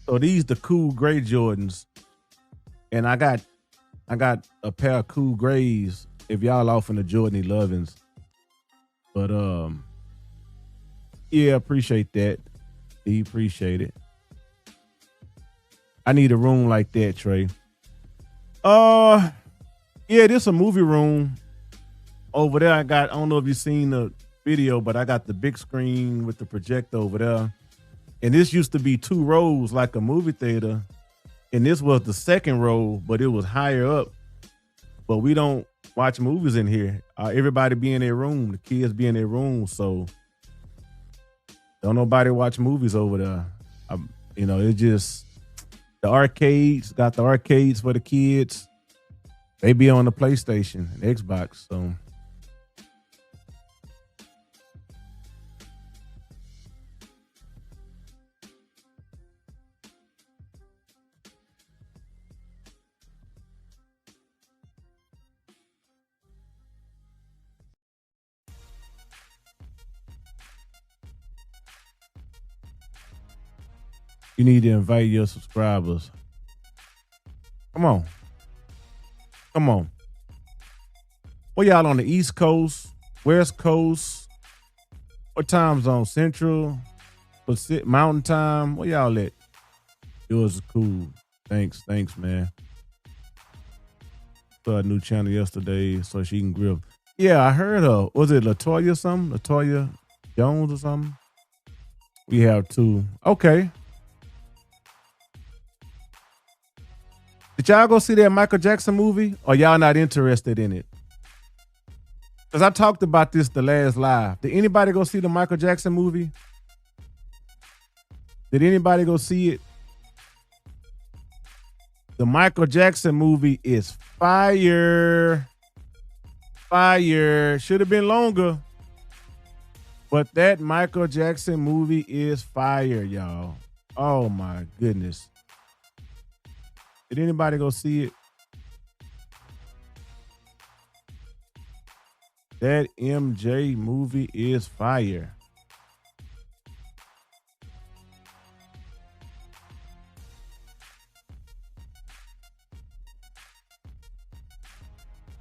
So these the cool gray Jordans, and I got a pair of cool grays. If y'all off in the Jordan 11s, but yeah, appreciate that. Appreciate it. I need a room like that, Trey. Yeah, this a movie room over there. I don't know if you've seen the video, but I got the big screen with the projector over there. And this used to be 2 rows like a movie theater. And this was the second row, but it was higher up. But we don't watch movies in here. Everybody be in their room. The kids be in their room. So don't nobody watch movies over there. It's just the arcades, got the arcades for the kids. They be on the PlayStation and Xbox. So you need to invite your subscribers. Come on. Well, y'all on the East Coast, West Coast, what time zone? Central, Pacific, Mountain Time? Where y'all at? Yours is cool. Thanks, man. Saw a new channel yesterday so she can grill. Yeah, I heard her. Was it Latoya or something? Latoya Jones or something? We have 2. Okay. Did y'all go see that Michael Jackson movie, or y'all not interested in it? Because I talked about this the last live. Did anybody go see the Michael Jackson movie? Did anybody go see it? The Michael Jackson movie is fire. Should have been longer. But that Michael Jackson movie is fire, y'all. Oh my goodness. Did anybody go see it? That MJ movie is fire.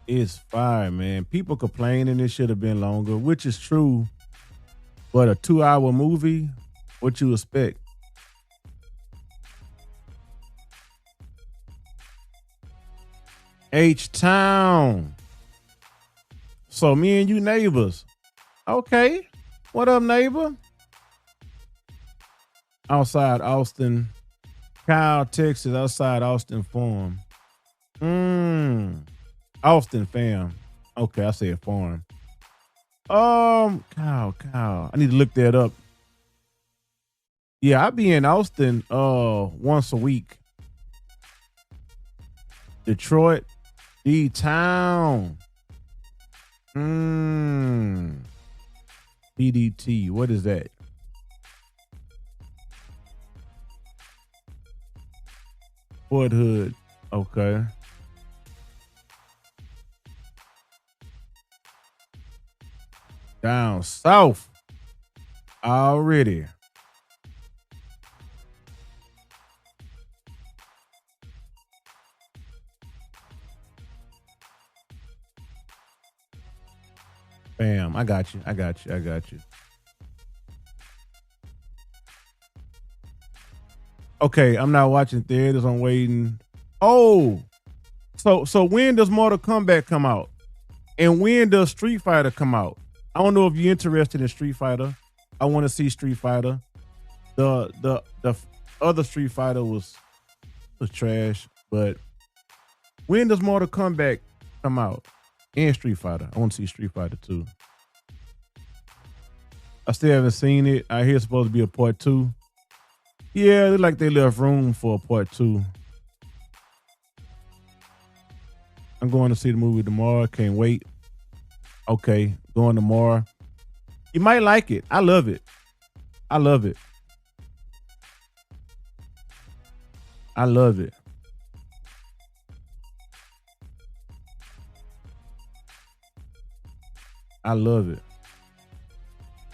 It's fire, man. People complaining it should have been longer, which is true. But a 2-hour movie, what you expect? H-Town. So me and you neighbors. Okay. What up, neighbor? Outside Austin. Kyle, Texas, outside Austin Farm. Austin fam. Okay, I said farm. Kyle. I need to look that up. Yeah, I be in Austin once a week. Detroit, D-Town. PDT, what is that? Fort Hood, okay. Down south already. Bam, I got you. Okay, I'm not watching theaters. I'm waiting. Oh, so when does Mortal Kombat come out? And when does Street Fighter come out? I don't know if you're interested in Street Fighter. I want to see Street Fighter. The other Street Fighter was trash. But when does Mortal Kombat come out? And Street Fighter. I want to see Street Fighter 2. I still haven't seen it. I hear it's supposed to be a part 2. Yeah, it look like they left room for a part 2. I'm going to see the movie tomorrow. Can't wait. Okay, going tomorrow. You might like it. I love it. I love it. I love it.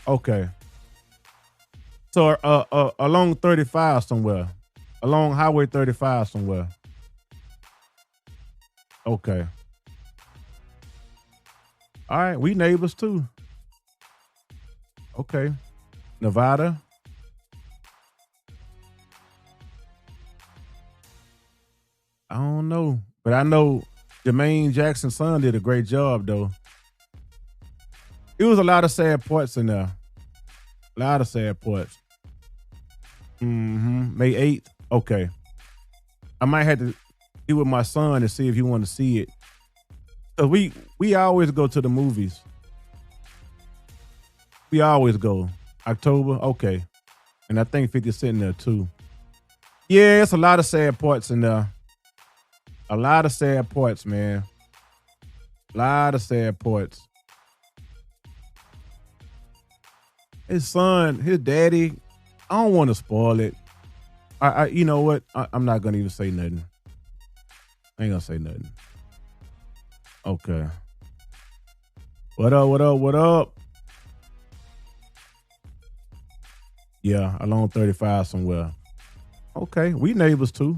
Okay. So along 35 somewhere. Along Highway 35 somewhere. Okay. All right, we neighbors too. Okay. Nevada. I don't know. But I know Jermaine Jackson's son did a great job though. It was a lot of sad parts in there. A lot of sad parts. May 8th. Okay. I might have to get with my son to see if he want to see it. Cause we always go to the movies. We always go. October, okay. And I think 50 Cent in there too. Yeah, it's a lot of sad parts in there. A lot of sad parts, man. A lot of sad parts. His son, his daddy, I don't want to spoil it. I you know what? I'm not gonna even say nothing. I ain't gonna say nothing. Okay. What up, what up, what up? Yeah, along 35 somewhere. Okay, we neighbors too.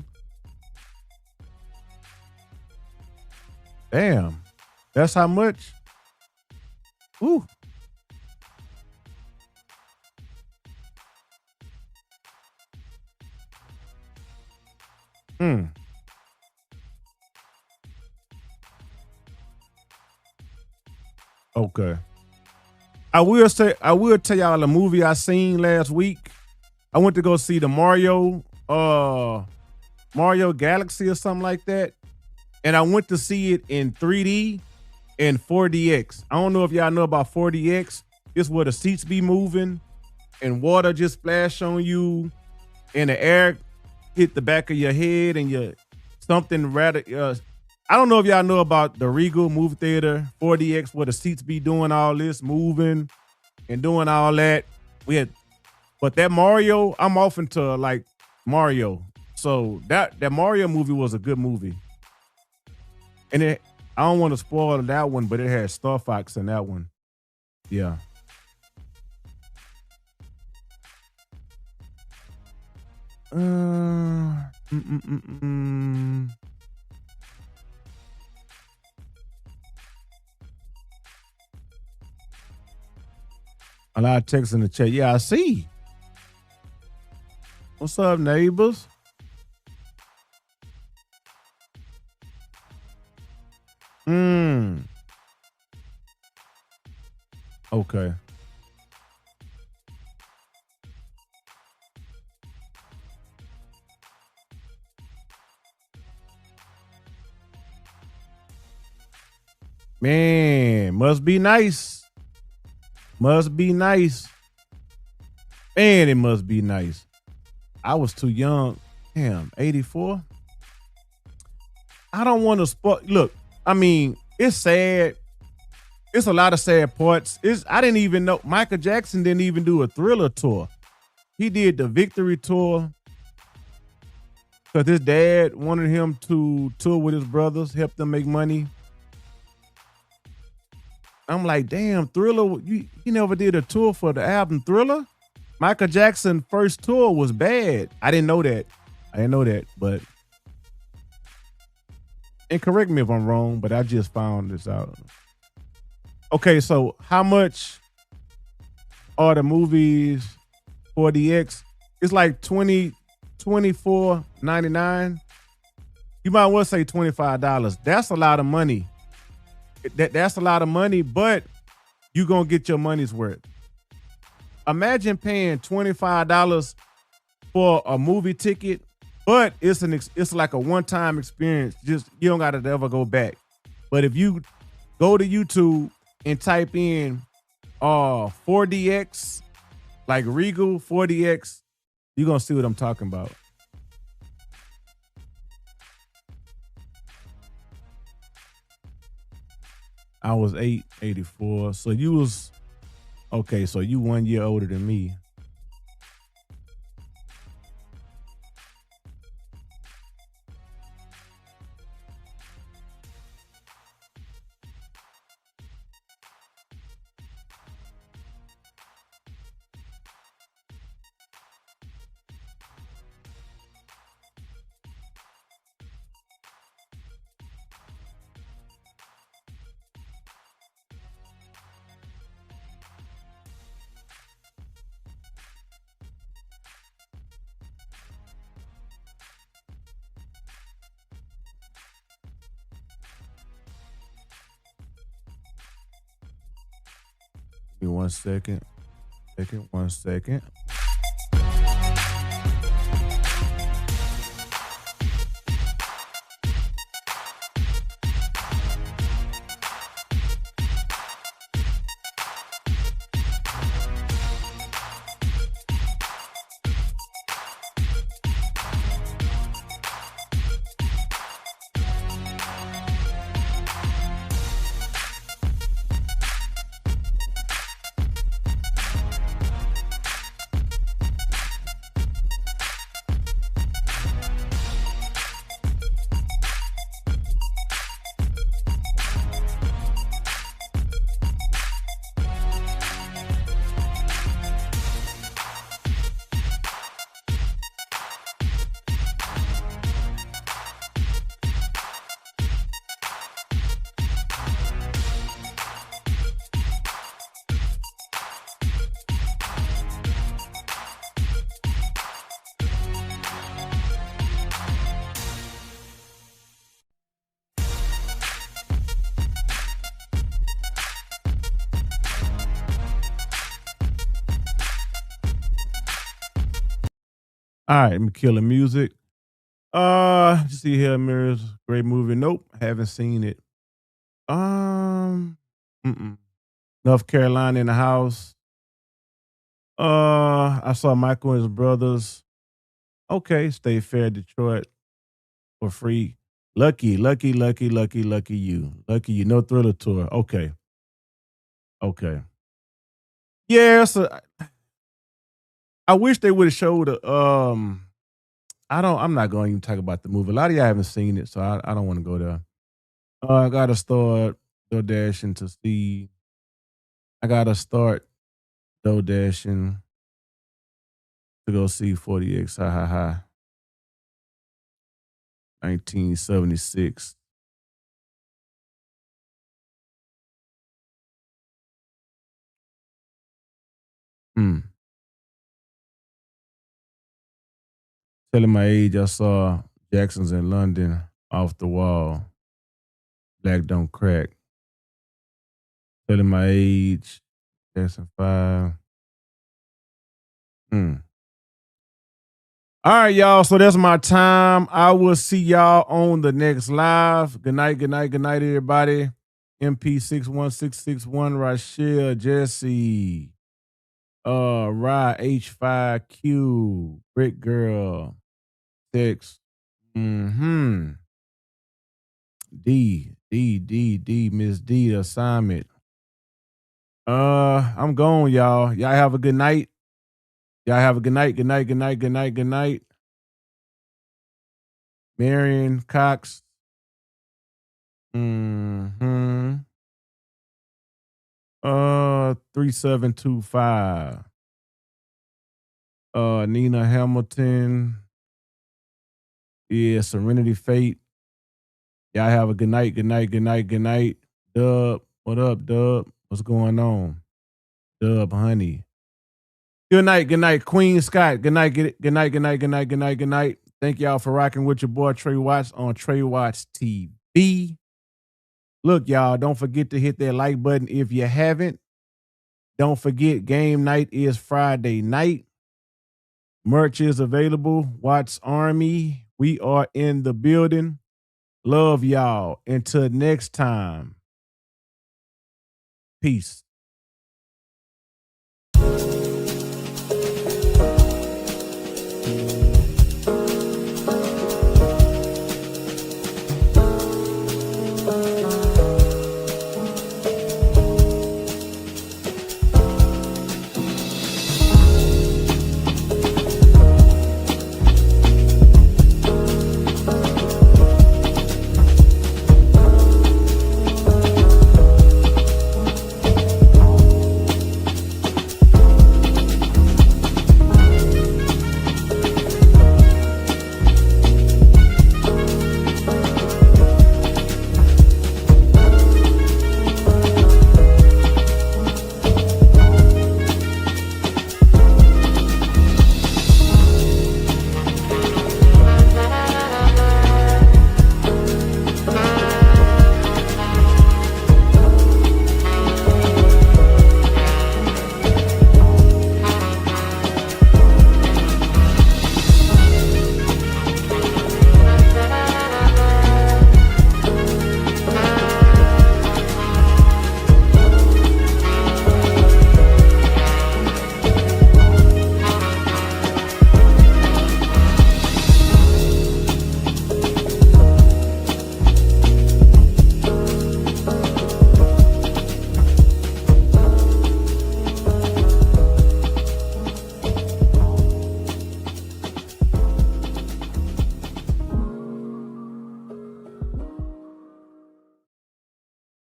Damn. That's how much? Woo. Okay. I will tell y'all a movie I seen last week. I went to go see the Mario Galaxy or something like that. And I went to see it in 3D and 4DX. I don't know if y'all know about 4DX. It's where the seats be moving and water just splash on you and the air hit the back of your head and your something rather I don't know if y'all know about the Regal movie theater 4DX where the seats be doing all this moving and doing all that. But that Mario, I'm off into like Mario. So that Mario movie was a good movie. And I don't want to spoil that one, but it had Star Fox in that one. Yeah. A lot of text in the chat. Yeah, I see. What's up, neighbors? Okay. Man, must be nice. Must be nice. Man, it must be nice. I was too young. Damn, 84. I don't want to spoil. Look, I mean, it's sad. It's a lot of sad parts. I didn't even know Michael Jackson didn't even do a Thriller tour. He did the Victory tour because his dad wanted him to tour with his brothers, help them make money. I'm like, damn, Thriller, you never did a tour for the album Thriller? Michael Jackson's first tour was bad. I didn't know that, but and correct me if I'm wrong, but I just found this out. Okay, so how much are the movies for DX? It's like $24.99. You might well say $25. That's a lot of money. That's a lot of money, but you're gonna get your money's worth. Imagine paying $25 for a movie ticket, but it's like a one-time experience. Just you don't gotta ever go back. But if you go to YouTube and type in 4DX, like Regal 4DX, you're gonna see what I'm talking about. I was 84. So you was okay, so you 1 year older than me. Give me 1 second. One second. All right, let me kill the music. Just see here, Mirrors, great movie. Nope, haven't seen it. North Carolina in the house. I saw Michael and his brothers. Okay, Stay Fair Detroit for free. Lucky you. Lucky you. No Thriller Tour. Okay. Yeah, so I wish they would have showed I'm not going to even talk about the movie. A lot of y'all haven't seen it, so I don't want to go there. I gotta start DoorDashing to see. I gotta start DoorDashing to go see 40X. Ha ha ha. 1976. Telling my age, I saw Jackson's in London, Off the Wall, Black Don't Crack. Telling my age, Jackson 5. All right, y'all. So that's my time. I will see y'all on the next live. Good night, everybody. MP61661, Rachelle, Jesse, Rye, H5Q, Brick Girl, Tex, D, Miss D, the assignment. I'm gone, y'all. Y'all have a good night. Good night. Marion Cox. 3725. Nina Hamilton. Yeah, Serenity Fate. Y'all have a good night. Dub. What up, Dub? What's going on? Dub, honey. Good night. Queen Scott. Good night. Thank y'all for rocking with your boy Trey Watts on Trey Watts TV. Look, y'all, don't forget to hit that like button if you haven't. Don't forget, game night is Friday night. Merch is available. Watts Army. We are in the building. Love y'all. Until next time. Peace.